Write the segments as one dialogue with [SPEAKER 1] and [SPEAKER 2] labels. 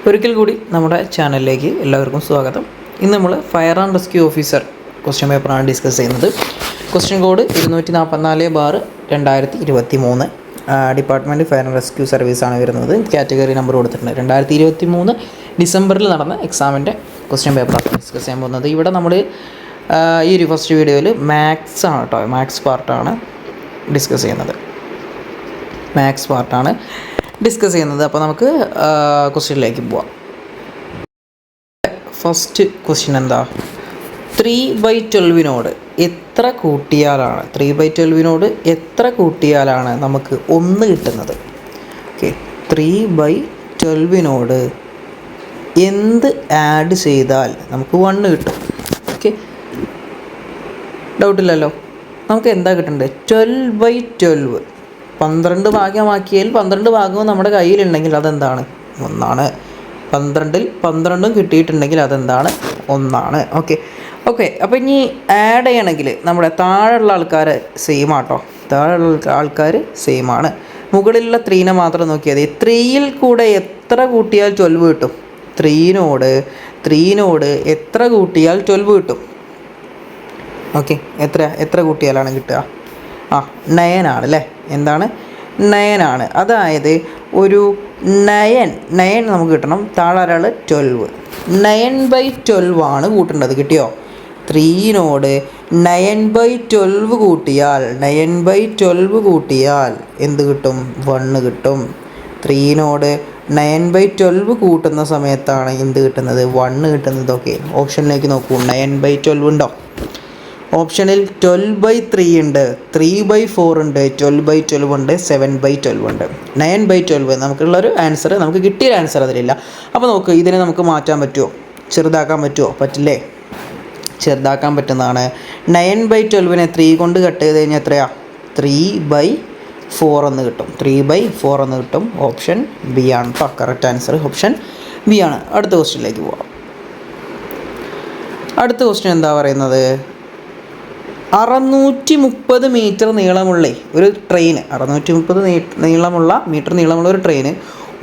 [SPEAKER 1] ഒരിക്കൽ കൂടി നമ്മുടെ ചാനലിലേക്ക് എല്ലാവർക്കും സ്വാഗതം. ഇന്ന് നമ്മൾ fire and rescue officer question പേപ്പറാണ് ഡിസ്കസ് ചെയ്യുന്നത്. Question code 244/2023. Department fire and rescue സർവീസാണ് വരുന്നത്. കാറ്റഗറി നമ്പർ കൊടുത്തിട്ടുണ്ട്. 2023 ഡിസംബറിൽ നടന്ന എക്സാമിൻ്റെ ക്വസ്റ്റ്യൻ പേപ്പറാണ് ഡിസ്കസ് ചെയ്യാൻ പോകുന്നത്. ഇവിടെ നമ്മൾ ഈ ഒരു ഫസ്റ്റ് വീഡിയോയിൽ മാത്സ് ആണ് കേട്ടോ, മാത്സ് പാർട്ടാണ് ഡിസ്കസ് ചെയ്യുന്നത്. അപ്പോൾ നമുക്ക് ക്വസ്റ്റ്യനിലേക്ക് പോവാം. ഫസ്റ്റ് ക്വസ്റ്റ്യൻ എന്താ? 3/12 എത്ര കൂട്ടിയാലാണ് 3/12 എത്ര കൂട്ടിയാലാണ് നമുക്ക് 1 കിട്ടുന്നത്? ഓക്കെ, 3/12 എന്ത് ആഡ് ചെയ്താൽ നമുക്ക് 1 കിട്ടും? ഓക്കെ, ഡൗട്ടില്ലല്ലോ. നമുക്ക് എന്താ കിട്ടേണ്ടത്? 12/12 12 ഭാഗമാക്കിയാൽ 12 ഭാഗവും നമ്മുടെ കയ്യിലുണ്ടെങ്കിൽ അതെന്താണ്? 1. 12ൽ 12 കിട്ടിയിട്ടുണ്ടെങ്കിൽ അതെന്താണ്? 1. ഓക്കെ. അപ്പോൾ ഇനി ആഡ് ചെയ്യണമെങ്കിൽ നമ്മുടെ താഴെയുള്ള ആൾക്കാർ സെയിം ആട്ടോ. സെയിമാണ്. മുകളിലുള്ള 3നെ മാത്രം നോക്കിയാൽ മതി. 3യിൽ കൂടെ എത്ര കൂട്ടിയാൽ 12 കിട്ടും? 3നോട് എത്ര കൂട്ടിയാൽ 12 കിട്ടും? ഓക്കെ, എത്ര കൂട്ടിയാലാണ് കിട്ടുക? 9 ആണ് അല്ലേ? എന്താണ്? 9 ആണ്. അതായത് ഒരു 9 നമുക്ക് കിട്ടണം. താഴെ 12. 9/12 ആണ് കൂട്ടേണ്ടത്. കിട്ടിയോ? 3നോട് 9/12 കൂട്ടിയാൽ എന്ത് കിട്ടും? 1 കിട്ടും. 3നോട് 9/12 കൂട്ടുന്ന സമയത്താണ് എന്ത് കിട്ടുന്നത്? 1 കിട്ടുന്നത്. ഓക്കെ, ഓപ്ഷനിലേക്ക് നോക്കൂ. 9/12 ഉണ്ടോ? ഓപ്ഷനിൽ 12/3 ഉണ്ട്, 3/4 ഉണ്ട്, 12/12 ഉണ്ട്, 7/12 ഉണ്ട്. 9/12 നമുക്കുള്ളൊരു ആൻസർ, നമുക്ക് കിട്ടിയൊരു ആൻസർ അതിലില്ല. അപ്പോൾ നോക്ക്, ഇതിനെ നമുക്ക് മാറ്റാൻ പറ്റുമോ? ചെറുതാക്കാൻ പറ്റുമോ? പറ്റില്ലേ? ചെറുതാക്കാൻ പറ്റുന്നതാണ്. 9/12 3 കൊണ്ട് കട്ട് ചെയ്ത് കഴിഞ്ഞാൽ എത്രയാണ്? 3/4 എന്ന് കിട്ടും. 3/4 എന്ന് കിട്ടും. ഓപ്ഷൻ ബി ആണ് കേട്ടോ കറക്റ്റ് ആൻസർ. ഓപ്ഷൻ ബി ആണ്. അടുത്ത ക്വസ്റ്റ്യനിലേക്ക് പോവാം. അടുത്ത ക്വസ്റ്റ്യൻ എന്താ പറയുന്നത്? 630 മീറ്റർ നീളമുള്ള ഒരു ട്രെയിൻ, 630 മീറ്റർ നീളമുള്ള ഒരു ട്രെയിന്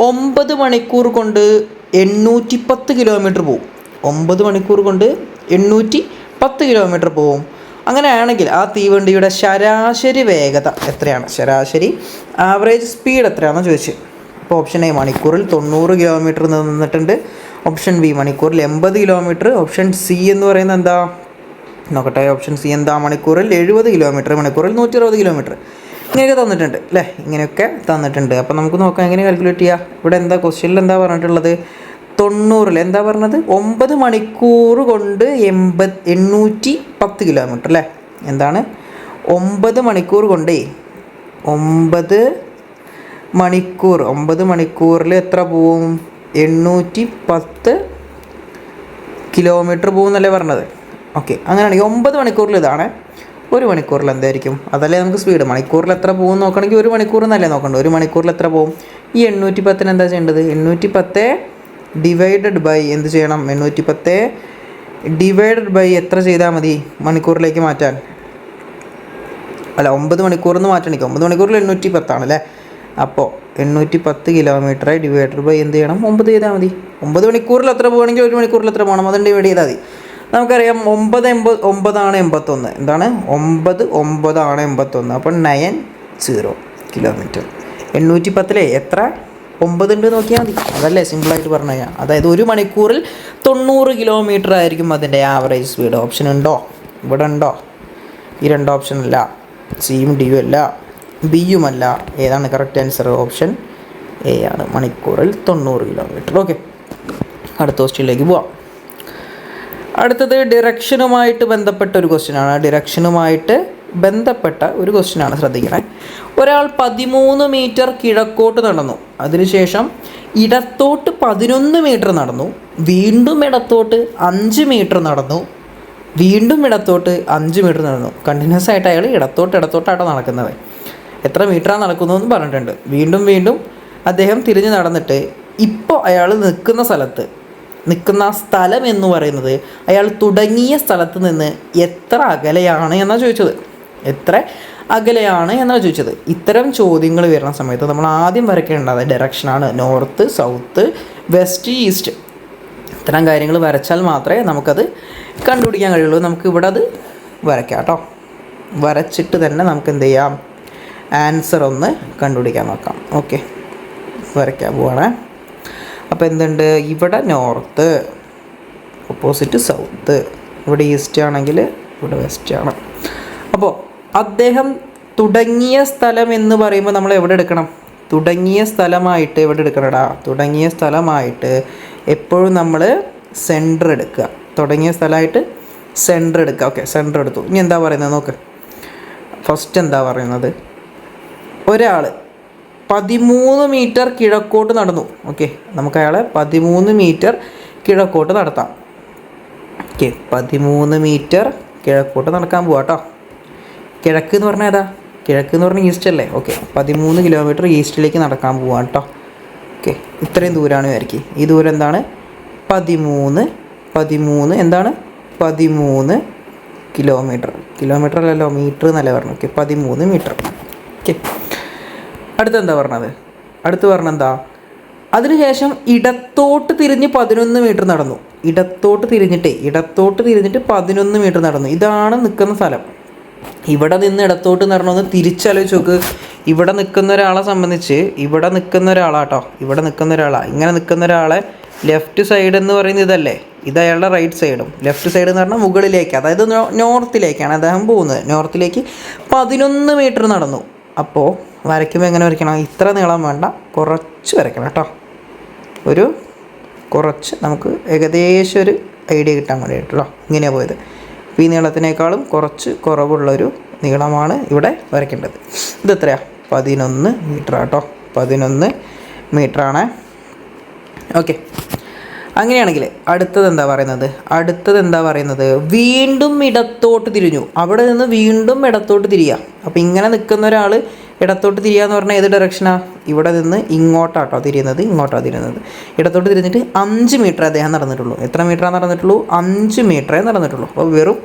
[SPEAKER 1] 9 മണിക്കൂർ കൊണ്ട് 810 കിലോമീറ്റർ പോവും. 9 മണിക്കൂർ കൊണ്ട് 810 കിലോമീറ്റർ പോവും. അങ്ങനെയാണെങ്കിൽ ആ തീവണ്ടിയുടെ ശരാശരി വേഗത എത്രയാണ്? ശരാശരി ആവറേജ് സ്പീഡ് എത്രയാണെന്ന് ചോദിച്ചു. അപ്പോൾ ഓപ്ഷൻ എ മണിക്കൂറിൽ 90 കിലോമീറ്റർ നിന്നിട്ടുണ്ട്. ഓപ്ഷൻ ബി മണിക്കൂറിൽ 80 കിലോമീറ്റർ. ഓപ്ഷൻ സി എന്ന് പറയുന്നത് എന്താ നോക്കട്ടെ? ഓപ്ഷൻ സി എന്താ? മണിക്കൂറിൽ 70 കിലോമീറ്റർ, മണിക്കൂറിൽ 160 കിലോമീറ്റർ. ഇങ്ങനെയൊക്കെ തന്നിട്ടുണ്ട് അല്ലേ? ഇങ്ങനെയൊക്കെ തന്നിട്ടുണ്ട്. അപ്പോൾ നമുക്ക് നോക്കാം എങ്ങനെ കാൽക്കുലേറ്റ് ചെയ്യുക. ഇവിടെ എന്താ ക്വസ്റ്റ്യനിൽ എന്താ പറഞ്ഞിട്ടുള്ളത്? 90 എന്താ പറഞ്ഞത്? 9 മണിക്കൂർ കൊണ്ട് 810 കിലോമീറ്റർ അല്ലേ? എന്താണ്? 9 മണിക്കൂർ കൊണ്ടേ 9 മണിക്കൂറിൽ എത്ര പോവും? 810 കിലോമീറ്റർ പോകുന്നല്ലേ പറഞ്ഞത്? ഓക്കെ, അങ്ങനെയാണെങ്കിൽ 9 മണിക്കൂറിൽ ഇതാണ്. 1 മണിക്കൂറിൽ എന്തായിരിക്കും? അതല്ലേ നമുക്ക് സ്പീഡ്. മണിക്കൂറിൽ എത്ര പോകും നോക്കണമെങ്കിൽ 1 മണിക്കൂർ എന്നല്ലേ നോക്കണ്ടത്? 1 മണിക്കൂറിൽ എത്ര പോകും? ഈ 810 എന്താ ചെയ്യേണ്ടത്? 810 ഡിവൈഡഡ് ബൈ എന്ത് ചെയ്യണം? 810 ഡിവൈഡഡ് ബൈ എത്ര ചെയ്താൽ മതി മണിക്കൂറിലേക്ക് മാറ്റാൻ? അല്ല, 9 മണിക്കൂറിൽ മാറ്റണമെങ്കിൽ 9 മണിക്കൂറിൽ 810 ആണല്ലേ? അപ്പോൾ 810 കിലോമീറ്റർ ഡിവൈഡഡ് ബൈ എന്ത് ചെയ്യണം? 9 ചെയ്താൽ മതി. 9 മണിക്കൂറിൽ എത്ര പോകുകയാണെങ്കിൽ 1 മണിക്കൂറിൽ എത്ര പോകണം? അതുകൊണ്ട് ഡിവൈഡ് ചെയ്താൽ മതി. നമുക്കറിയാം 9 ആണ് 81. എന്താണ്? 9 ആണ് 81. അപ്പോൾ 90 കിലോമീറ്റർ. 810 എത്ര 9 ഉണ്ട് നോക്കിയാൽ മതി. അതല്ലേ സിമ്പിളായിട്ട് പറഞ്ഞു കഴിഞ്ഞാൽ. അതായത് 1 മണിക്കൂറിൽ 90 കിലോമീറ്റർ ആയിരിക്കും അതിൻ്റെ ആവറേജ് സ്പീഡ്. ഓപ്ഷൻ ഉണ്ടോ? ഇവിടെ ഉണ്ടോ? ഈ 2 ഓപ്ഷൻ അല്ല. സിയും ഡിയും അല്ല, ബിയുമല്ല. ഏതാണ് കറക്റ്റ് ആൻസർ? ഓപ്ഷൻ എ ആണ്, മണിക്കൂറിൽ 90 കിലോമീറ്റർ. ഓക്കെ, അടുത്ത ക്വസ്റ്റ്യനിലേക്ക് പോവാം. അടുത്തത് ഡിറക്ഷനുമായിട്ട് ബന്ധപ്പെട്ട ഒരു ക്വസ്റ്റ്യനാണ്. ശ്രദ്ധിക്കണേ. ഒരാൾ 13 മീറ്റർ കിഴക്കോട്ട് നടന്നു. അതിനുശേഷം ഇടത്തോട്ട് 11 മീറ്റർ നടന്നു. വീണ്ടും ഇടത്തോട്ട് 5 മീറ്റർ നടന്നു. വീണ്ടും ഇടത്തോട്ട് 5 മീറ്റർ നടന്നു. കണ്ടിന്യൂസ് ആയിട്ട് അയാൾ ഇടത്തോട്ടാണ് നടക്കുന്നത്. എത്ര മീറ്ററാണ് നടക്കുന്നതെന്ന് പറഞ്ഞിട്ടുണ്ട്. വീണ്ടും അദ്ദേഹം തിരിഞ്ഞ് നടന്നിട്ട് ഇപ്പോൾ അയാൾ നിൽക്കുന്ന സ്ഥലം എന്ന് പറയുന്നത് അയാൾ തുടങ്ങിയ സ്ഥലത്ത് നിന്ന് എത്ര അകലെയാണ് എന്നാണ് ചോദിച്ചത്. ഇത്തരം ചോദ്യങ്ങൾ വരുന്ന സമയത്ത് നമ്മൾ ആദ്യം വരയ്ക്കേണ്ടത് ഡയറക്ഷനാണ്. നോർത്ത്, സൗത്ത്, വെസ്റ്റ്, ഈസ്റ്റ്, ഇത്തരം കാര്യങ്ങൾ വരച്ചാൽ മാത്രമേ നമുക്കത് കണ്ടുപിടിക്കാൻ കഴിയുള്ളൂ. നമുക്ക് ഇവിടെ അത് വരയ്ക്കാം കേട്ടോ. വരച്ചിട്ട് തന്നെ നമുക്ക് എന്ത് ചെയ്യാം, ആൻസർ ഒന്ന് കണ്ടുപിടിക്കാൻ നോക്കാം. ഓക്കെ, വരയ്ക്കാൻ പോവാണ്. അപ്പോൾ എന്തുണ്ട്, ഇവിടെ നോർത്ത്, ഓപ്പോസിറ്റ് സൗത്ത്, ഇവിടെ ഈസ്റ്റ് ആണെങ്കിൽ ഇവിടെ വെസ്റ്റ് ആണ്. അപ്പോൾ അദ്ദേഹം തുടങ്ങിയ സ്ഥലം എന്ന് പറയുമ്പോൾ നമ്മൾ എവിടെ എടുക്കണം, തുടങ്ങിയ സ്ഥലമായിട്ട് എവിടെ എടുക്കണടാ, തുടങ്ങിയ സ്ഥലമായിട്ട് എപ്പോഴും നമ്മൾ സെൻറ്റർ എടുക്കുക. തുടങ്ങിയ സ്ഥലമായിട്ട് സെൻറ്റർ എടുക്കുക. ഓക്കെ, സെൻറ്റർ എടുത്തു. ഇനി എന്താ പറയുന്നത് നോക്ക്. ഫസ്റ്റ് എന്താ പറയുന്നത്, ഒരാൾ 13 മീറ്റർ കിഴക്കോട്ട് നടന്നു. ഓക്കെ, നമുക്ക് അയാളെ 13 മീറ്റർ കിഴക്കോട്ട് നടത്താം. ഓക്കെ, 13 മീറ്റർ കിഴക്കോട്ട് നടക്കാൻ പോവാം കേട്ടോ. കിഴക്ക് എന്ന് പറഞ്ഞാൽ ഏതാ, കിഴക്ക് എന്ന് പറഞ്ഞാൽ ഈസ്റ്റ് അല്ലേ. ഓക്കെ, 13 കിലോമീറ്റർ ഈസ്റ്റിലേക്ക് നടക്കാൻ പോവാം കേട്ടോ. ഓക്കെ, ഇത്രയും ദൂരമാണ് വിചാരിക്കും. ഈ ദൂരം എന്താണ്, 13 എന്താണ് 13 കിലോമീറ്റർ. കിലോമീറ്റർ അല്ലല്ലോ, മീറ്റർ എന്നല്ലേ പറഞ്ഞു. Okay, 13 metre. ഓക്കെ, അടുത്ത് എന്താ പറഞ്ഞത്, അടുത്ത് പറഞ്ഞെന്താ, അതിനുശേഷം ഇടത്തോട്ട് തിരിഞ്ഞ് 11 മീറ്റർ നടന്നു. ഇടത്തോട്ട് തിരിഞ്ഞിട്ട് 11 മീറ്റർ നടന്നു. ഇതാണ് നിൽക്കുന്ന സ്ഥലം. ഇവിടെ നിന്ന് ഇടത്തോട്ട് നടണമെന്ന് തിരിച്ചാലോചിച്ച് നോക്ക്. ഇവിടെ നിൽക്കുന്ന ഒരാളെ സംബന്ധിച്ച്, ഇവിടെ നിൽക്കുന്ന ഒരാളാട്ടോ, ഇവിടെ നിൽക്കുന്ന ഒരാളാണ്. ഇങ്ങനെ നിൽക്കുന്ന ഒരാളെ ലെഫ്റ്റ് സൈഡ് എന്ന് പറയുന്നത് ഇതല്ലേ, ഇത് അയാളുടെ റൈറ്റ് സൈഡും. ലെഫ്റ്റ് സൈഡ് എന്ന് പറഞ്ഞാൽ മുകളിലേക്ക്, അതായത് നോർത്തിലേക്കാണ് അദ്ദേഹം പോകുന്നത്. നോർത്തിലേക്ക് 11 മീറ്റർ നടന്നു. അപ്പോൾ വരയ്ക്കുമ്പോൾ എങ്ങനെ വരയ്ക്കണം, ഇത്ര നീളം വേണ്ട, കുറച്ച് വരയ്ക്കണം കേട്ടോ. ഒരു കുറച്ച് നമുക്ക് ഏകദേശം ഒരു ഐഡിയ കിട്ടാൻ വേണ്ടിയിട്ടോ ഇങ്ങനെയാണ് പോയത്. അപ്പോൾ ഈ നീളത്തിനേക്കാളും കുറച്ച് കുറവുള്ളൊരു നീളമാണ് ഇവിടെ വരയ്ക്കേണ്ടത്. ഇത് എത്രയാണ്, 11 മീറ്റർ കേട്ടോ. 11 മീറ്ററാണ്. ഓക്കെ, അങ്ങനെയാണെങ്കിൽ അടുത്തത് എന്താ പറയുന്നത്, വീണ്ടും ഇടത്തോട്ട് തിരിഞ്ഞു. അവിടെ നിന്ന് വീണ്ടും ഇടത്തോട്ട് തിരിയുക. അപ്പോൾ ഇങ്ങനെ നിൽക്കുന്ന ഒരാൾ ഇടത്തോട്ട് തിരിയുക എന്ന് പറഞ്ഞാൽ ഏത് ഡയറക്ഷനാണ്, ഇവിടെ നിന്ന് ഇങ്ങോട്ടാട്ടോ തിരിയുന്നത്, ഇടത്തോട്ട് തിരിഞ്ഞിട്ട് 5 മീറ്റർ അദ്ദേഹം നടന്നിട്ടുള്ളൂ. എത്ര മീറ്ററാണ് നടന്നിട്ടുള്ളൂ, 5 മീറ്ററേ നടന്നിട്ടുള്ളൂ. അപ്പോൾ വെറും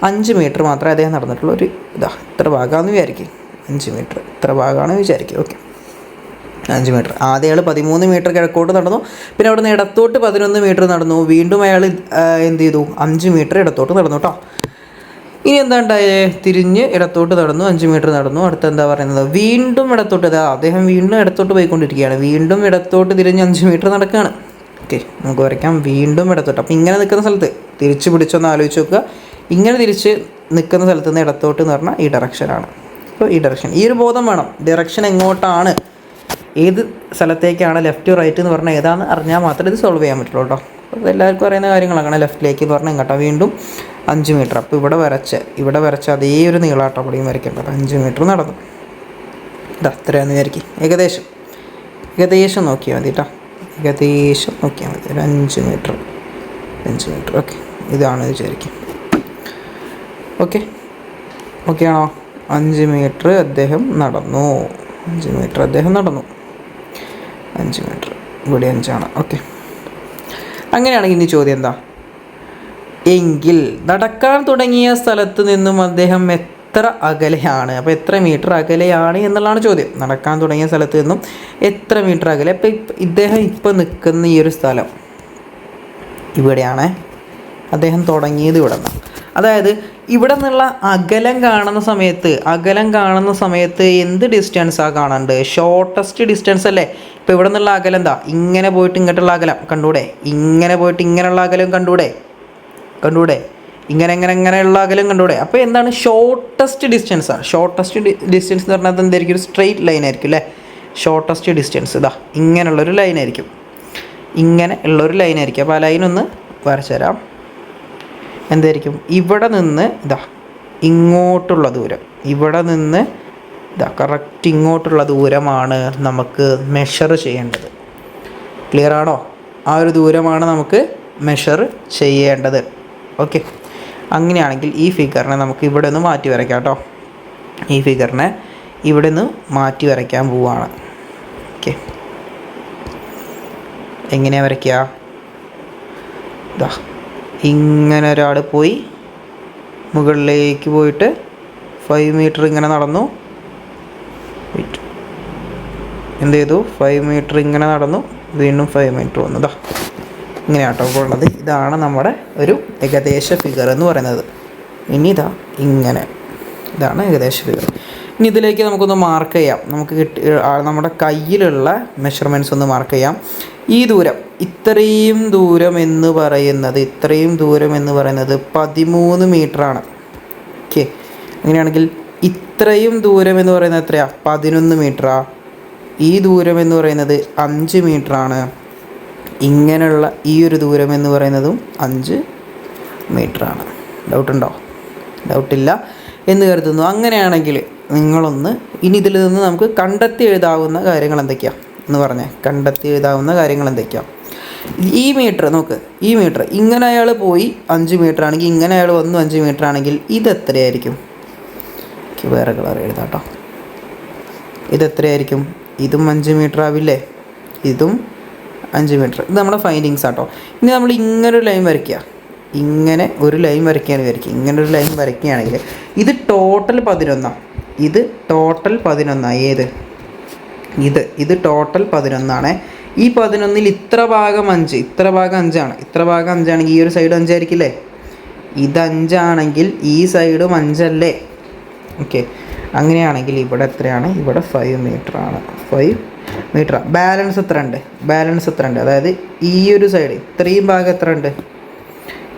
[SPEAKER 1] 5 മീറ്റർ മാത്രമേ അദ്ദേഹം നടന്നിട്ടുള്ളൂ. ഒരു ഇത്ര ഭാഗമാണെന്ന് വിചാരിക്കും, 5 മീറ്റർ ഇത്ര ഭാഗമാണെന്ന് വിചാരിക്കും. Okay, 5 metre. ആദ്യം അയാൾ 13 മീറ്റർ കിഴക്കോട്ട് നടന്നു, പിന്നെ അവിടെ നിന്ന് ഇടത്തോട്ട് 11 മീറ്റർ നടന്നു. വീണ്ടും അയാൾ എന്ത് ചെയ്തു, 5 മീറ്റർ ഇടത്തോട്ട് നടന്നു കേട്ടോ. ഇനി എന്താ ഉണ്ടായേ, തിരിഞ്ഞ് ഇടത്തോട്ട് നടന്നു, 5 മീറ്റർ നടന്നു. അടുത്ത് എന്താ പറയുന്നത്, വീണ്ടും ഇടത്തോട്ട്, അദ്ദേഹം വീണ്ടും ഇടത്തോട്ട് പോയിക്കൊണ്ടിരിക്കുകയാണ്. വീണ്ടും ഇടത്തോട്ട് തിരിഞ്ഞ് 5 മീറ്റർ നടക്കുകയാണ്. ഓക്കെ, നമുക്ക് വരയ്ക്കാം. വീണ്ടും ഇടത്തോട്ട്. അപ്പോൾ ഇങ്ങനെ നിൽക്കുന്ന സ്ഥലത്ത് തിരിച്ച് പിടിച്ചൊന്ന് ആലോചിച്ച് നോക്കുക. ഇങ്ങനെ തിരിച്ച് നിൽക്കുന്ന സ്ഥലത്ത് നിന്ന് ഇടത്തോട്ട് എന്ന് പറഞ്ഞാൽ ഈ ഡയറക്ഷനാണ്. അപ്പോൾ ഈ ഡയറക്ഷൻ, ഈ ഒരു ബോധം വേണം, ഡയറക്ഷൻ എങ്ങോട്ടാണ്, ഏത് സ്ഥലത്തേക്കാണ്, ലെഫ്റ്റ് റൈറ്റ് എന്ന് പറഞ്ഞാൽ ഏതാണെന്ന് അറിഞ്ഞാൽ മാത്രമേ ഇത് സോൾവ് ചെയ്യാൻ പറ്റുള്ളൂ കേട്ടോ. അപ്പോൾ എല്ലാവർക്കും അറിയുന്ന കാര്യങ്ങളാണ്. ലെഫ്റ്റിലേക്ക് എന്ന് പറഞ്ഞാൽ ഇങ്ങോട്ടാണ്, വീണ്ടും 5 മീറ്റർ. അപ്പോൾ ഇവിടെ വരച്ച അതേ ഒരു നീളാട്ടോ അവിടെയും വരയ്ക്കേണ്ടത്. 5 മീറ്റർ നടന്നു. അത്രയാണെന്ന് വിചാരിക്കും. ഏകദേശം നോക്കിയാൽ മതി കേട്ടോ. ഏകദേശം നോക്കിയാൽ മതി. ഒരു 5 മീറ്റർ. ഓക്കെ, ഇതാണ് വിചാരിക്കും. ഓക്കെ ആണോ, 5 മീറ്റർ അദ്ദേഹം നടന്നു. 5 മീറ്റർ ഇവിടെ 5 ആണ്. ഓക്കെ, അങ്ങനെയാണെങ്കിൽ ഇനി ചോദ്യം എന്താ, എങ്കിൽ നടക്കാൻ തുടങ്ങിയ സ്ഥലത്ത് നിന്നും അദ്ദേഹം എത്ര അകലെയാണ്. അപ്പോൾ എത്ര മീറ്റർ അകലെയാണ് എന്നുള്ളതാണ് ചോദ്യം. നടക്കാൻ തുടങ്ങിയ സ്ഥലത്ത് നിന്നും എത്ര മീറ്റർ അകലെ. അപ്പോൾ ഇദ്ദേഹം ഇപ്പോൾ നിൽക്കുന്ന ഈ ഒരു സ്ഥലം ഇവിടെയാണ്. അദ്ദേഹം തുടങ്ങിയത് ഇവിടെ നിന്നാണ്. അതായത് ഇവിടെ നിന്നുള്ള അകലം കാണുന്ന സമയത്ത് എന്ത് ഡിസ്റ്റൻസാണ് കാണേണ്ടത്, ഷോർട്ടസ്റ്റ് ഡിസ്റ്റൻസ് അല്ലേ. ഇപ്പോൾ ഇവിടെ നിന്നുള്ള അകലം എന്താ, ഇങ്ങനെ പോയിട്ട് ഇങ്ങോട്ടുള്ള അകലം കണ്ടൂടെ, ഇങ്ങനെ പോയിട്ട് ഇങ്ങനെയുള്ള അകലം കണ്ടൂടെ, ഇങ്ങനെയുള്ള അകലം കണ്ടൂടെ. അപ്പോൾ എന്താണ് ഷോർട്ടസ്റ്റ് ഡിസ്റ്റൻസാണ്. ഷോർട്ടസ്റ്റ് ഡിസ്റ്റൻസ് എന്ന് പറഞ്ഞാൽ എന്തായിരിക്കും, ഒരു സ്ട്രെയിറ്റ് ലൈൻ ആയിരിക്കും അല്ലേ. ഷോർട്ടസ്റ്റ് ഡിസ്റ്റൻസ് ഇങ്ങനെയുള്ളൊരു ലൈനായിരിക്കും. അപ്പോൾ ആ ലൈനൊന്ന് വരച്ചു തരാം. എന്തായിരിക്കും, ഇവിടെ നിന്ന് ഇങ്ങോട്ടുള്ള ദൂരം, കറക്റ്റ് ഇങ്ങോട്ടുള്ള ദൂരമാണ് നമുക്ക് മെഷർ ചെയ്യേണ്ടത്. ക്ലിയർ ആണോ, ആ ഒരു ദൂരമാണ് നമുക്ക് മെഷർ ചെയ്യേണ്ടത്. ഓക്കെ, അങ്ങനെയാണെങ്കിൽ ഈ ഫിഗറിനെ നമുക്ക് ഇവിടെ നിന്ന് മാറ്റി വരയ്ക്കാം കേട്ടോ. ഈ ഫിഗറിനെ ഇവിടെ നിന്ന് മാറ്റി വരയ്ക്കാൻ പോവുകയാണ്. ഓക്കെ, എങ്ങനെയാണ് വരയ്ക്കുക, ഇങ്ങനെ ഒരാൾ പോയി മുകളിലേക്ക് പോയിട്ട് 5 മീറ്റർ ഇങ്ങനെ നടന്നു. എന്ത് ചെയ്തു, 5 മീറ്റർ ഇങ്ങനെ നടന്നു, വീണ്ടും 5 മീറ്റർ വന്നതാ. ഇങ്ങനെയാട്ടോ ഉള്ളത്. ഇതാണ് നമ്മുടെ ഒരു ഏകദേശ ഫിഗർ എന്ന് പറയുന്നത്. ഇനി ഇങ്ങനെ, ഇതാണ് ഏകദേശ ഫിഗർ. ഇനി ഇതിലേക്ക് നമുക്കൊന്ന് മാർക്ക് ചെയ്യാം. നമുക്ക് നമ്മുടെ കയ്യിലുള്ള മെഷർമെൻറ്റ്സ് ഒന്ന് മാർക്ക് ചെയ്യാം. ഈ ദൂരം, ഇത്രയും ദൂരം എന്ന് പറയുന്നത് 13 മീറ്ററാണ്. ഓക്കെ, അങ്ങനെയാണെങ്കിൽ ഇത്രയും ദൂരം എന്ന് പറയുന്നത് എത്രയാണ്? 11 മീറ്ററാണ്. ഈ ദൂരം എന്ന് പറയുന്നത് 5 മീറ്ററാണ്. ഇങ്ങനെയുള്ള ഈ ഒരു ദൂരം എന്ന് പറയുന്നതും 5 മീറ്ററാണ്. ഡൗട്ടുണ്ടോ? ഡൗട്ടില്ല എന്ന് കരുതുന്നു. അങ്ങനെയാണെങ്കിൽ നിങ്ങളൊന്ന് ഇനി ഇതിൽ നിന്ന് നമുക്ക് കണ്ടെത്തി എഴുതാവുന്ന കാര്യങ്ങൾ എന്തൊക്കെയാണ് എന്ന് പറഞ്ഞേ. കണ്ടെത്തി എഴുതാവുന്ന കാര്യങ്ങൾ എന്തൊക്കെയാണ്? ഈ മീറ്റർ നോക്ക്, ഈ മീറ്റർ ഇങ്ങനെ അയാൾ പോയി 5 മീറ്റർ ആണെങ്കിൽ, ഇങ്ങനെ അയാൾ വന്നു 5 മീറ്റർ ആണെങ്കിൽ ഇതെത്രയായിരിക്കും? വേറെ കളർ എഴുതാം കേട്ടോ. ഇതെത്രയായിരിക്കും? ഇതും 5 മീറ്റർ ആവില്ലേ? ഇതും 5 മീറ്റർ. ഇത് നമ്മുടെ ഫൈൻഡിങ്സ് ആട്ടോ. ഇനി നമ്മൾ ഇങ്ങനൊരു ലൈൻ വരയ്ക്കുക, ഇങ്ങനെ ഒരു ലൈൻ വരയ്ക്കുകയാണ് വിചാരിക്കുക. ഇങ്ങനെ ഒരു ലൈൻ വരയ്ക്കുകയാണെങ്കിൽ ഇത് ടോട്ടൽ 11. ഇത് ടോട്ടൽ 11. ഏത്? ഇത് ടോട്ടൽ 11. ഈ 11ൽ ഇത്ര ഭാഗം 5, ഇത്ര ഭാഗം 5 ആണ്. ഇത്ര ഭാഗം 5 ആണെങ്കിൽ ഈ ഒരു സൈഡ് 5 ആയിരിക്കില്ലേ? ഇത് 5 ആണെങ്കിൽ ഈ സൈഡും 5 അല്ലേ? ഓക്കെ, അങ്ങനെയാണെങ്കിൽ ഇവിടെ എത്രയാണ്? ഇവിടെ 5 മീറ്റർ ആണ്. 5 മീറ്റർ. ബാലൻസ് എത്ര ഉണ്ട്? ബാലൻസ് എത്ര ഉണ്ട്? അതായത് ഈ ഒരു സൈഡ് ഇത്രയും ഭാഗം എത്ര ഉണ്ട്?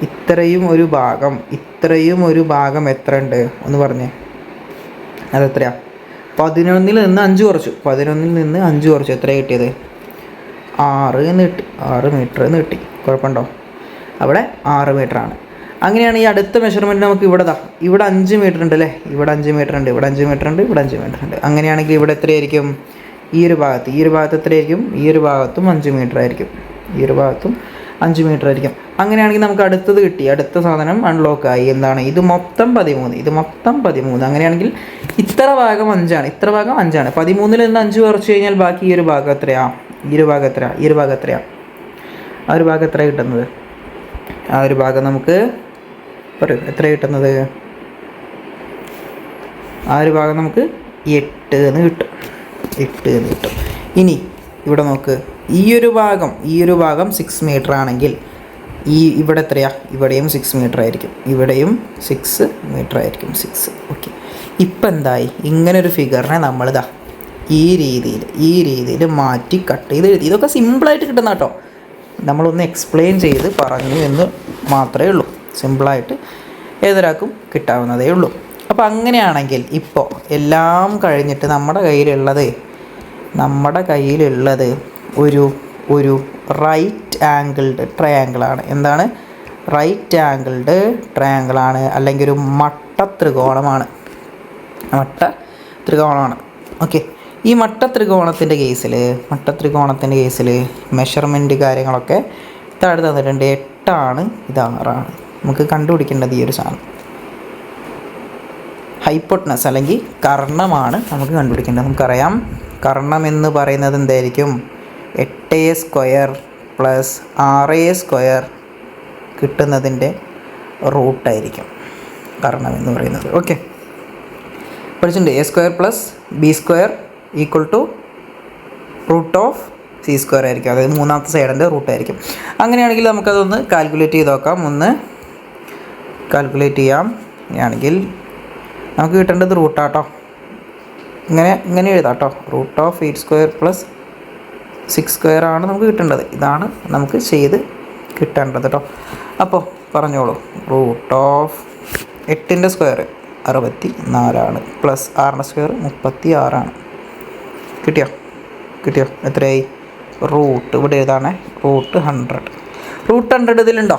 [SPEAKER 1] ഇത്രയും ഒരു ഭാഗം എത്ര ഉണ്ട് ഒന്ന് പറഞ്ഞേ. അതെത്രയാ? 11ൽ നിന്ന് 5 കുറച്ചു. 11ൽ നിന്ന് 5 കുറച്ചു. എത്ര കിട്ടിയത്? 6 എന്ന് കിട്ടി. 6 മീറ്റർ എന്ന് കിട്ടി. കുഴപ്പമുണ്ടോ? അവിടെ 6 മീറ്റർ ആണ്. അങ്ങനെയാണ് ഈ അടുത്ത മെഷർമെൻറ്റ് നമുക്ക് ഇവിടെ 5 മീറ്റർ ഉണ്ട് അല്ലേ? ഇവിടെ 5 മീറ്റർ ഉണ്ട്, ഇവിടെ 5 മീറ്റർ ഉണ്ട്, ഇവിടെ 5 മീറ്റർ ഉണ്ട്. അങ്ങനെയാണെങ്കിൽ ഇവിടെ എത്രയായിരിക്കും? ഈ ഒരു ഭാഗത്ത് എത്രയായിരിക്കും? ഈ ഒരു ഭാഗത്തും 5 മീറ്റർ ആയിരിക്കും. ഈ ഒരു ഭാഗത്തും 5 മീറ്റർ ആയിരിക്കും. അങ്ങനെയാണെങ്കിൽ നമുക്ക് അടുത്തത് കിട്ടി. അടുത്ത സാധനം അൺലോക്ക് ആയി. എന്താണ്? ഇത് മൊത്തം 13. അങ്ങനെയാണെങ്കിൽ ഇത്ര ഭാഗം 5 ആണ്. ഇത്ര ഭാഗം 5 ആണ്. 13ൽ നിന്ന് 5 കുറച്ച് കഴിഞ്ഞാൽ ബാക്കി ഈ ഒരു ഭാഗം എത്രയാണ്? ഈ ഒരു ഭാഗം എത്രയാണ്? ആ ഒരു ഭാഗം എത്ര കിട്ടുന്നത്? ആ ഒരു ഭാഗം നമുക്ക് പറയൂ, എത്ര കിട്ടുന്നത്? ആ ഒരു ഭാഗം നമുക്ക് 8 എന്ന് കിട്ടും. ഇനി ഇവിടെ നോക്ക്, ഈ ഒരു ഭാഗം 6 മീറ്റർ ആണെങ്കിൽ ഇവിടെ എത്രയാ? ഇവിടെയും 6 മീറ്റർ ആയിരിക്കും. ഇവിടെയും 6 മീറ്റർ ആയിരിക്കും. 6. ഓക്കെ, ഇപ്പം എന്തായി? ഇങ്ങനൊരു ഫിഗറിനെ നമ്മളിതാ ഈ രീതിയിൽ മാറ്റി കട്ട് ചെയ്ത് എഴുതി. ഇതൊക്കെ സിമ്പിളായിട്ട് കിട്ടുന്ന കേട്ടോ. നമ്മളൊന്ന് എക്സ്പ്ലെയിൻ ചെയ്ത് പറഞ്ഞു എന്ന് മാത്രമേ ഉള്ളൂ. സിമ്പിളായിട്ട് ഏതൊരാൾക്കും കിട്ടാവുന്നതേ ഉള്ളൂ. അപ്പോൾ അങ്ങനെയാണെങ്കിൽ ഇപ്പോൾ എല്ലാം കഴിഞ്ഞിട്ട് നമ്മുടെ കയ്യിലുള്ളത് ഒരു റൈറ്റ് ആംഗിൾഡ് ട്രയാങ്കിളാണ്. എന്താണ്? റൈറ്റ് ആംഗിൾഡ് ട്രയാങ്കിളാണ്, അല്ലെങ്കിൽ ഒരു മട്ട ത്രികോണമാണ്. ഓക്കെ, ഈ മട്ട ത്രികോണത്തിൻ്റെ കേസിൽ മെഷർമെൻറ്റ് കാര്യങ്ങളൊക്കെ താഴെ തന്നിട്ടുണ്ട്. 8 ആണ്, ഇത് 6 ആണ്. നമുക്ക് കണ്ടുപിടിക്കേണ്ടത് ഈ ഒരു സാധനം ഹൈപ്പോട്ടനസ് അല്ലെങ്കിൽ കർണമാണ് നമുക്ക് കണ്ടുപിടിക്കേണ്ടത്. നമുക്കറിയാം കർണം എന്ന് പറയുന്നത് എന്തായിരിക്കും? 8a² + 6a² കിട്ടുന്നതിൻ്റെ റൂട്ടായിരിക്കും കർണം എന്ന് പറയുന്നത്. ഓക്കെ, പഠിച്ചിട്ടുണ്ട്. a² + b² = √c² ആയിരിക്കും. അതായത് മൂന്നാമത്തെ സൈഡിൻ്റെ റൂട്ടായിരിക്കും. അങ്ങനെയാണെങ്കിൽ നമുക്കതൊന്ന് കാൽക്കുലേറ്റ് ചെയ്ത് നോക്കാം. ആണെങ്കിൽ നമുക്ക് കിട്ടേണ്ടത് റൂട്ടാട്ടോ. ഇങ്ങനെ എഴുതാട്ടോ. √8² + 6² ആണ് നമുക്ക് കിട്ടേണ്ടത്. ഇതാണ് നമുക്ക് ചെയ്ത് കിട്ടേണ്ടത് കേട്ടോ. അപ്പോൾ പറഞ്ഞോളൂ. √8ൻ്റെ സ്ക്വയർ 64 ആണ്, + 6ൻ്റെ സ്ക്വയർ 36 ആണ്. കിട്ടിയോ? എത്രയായി? റൂട്ട് ഇവിടെ എഴുതാണേ. √100. √100 ഇതിലുണ്ടോ?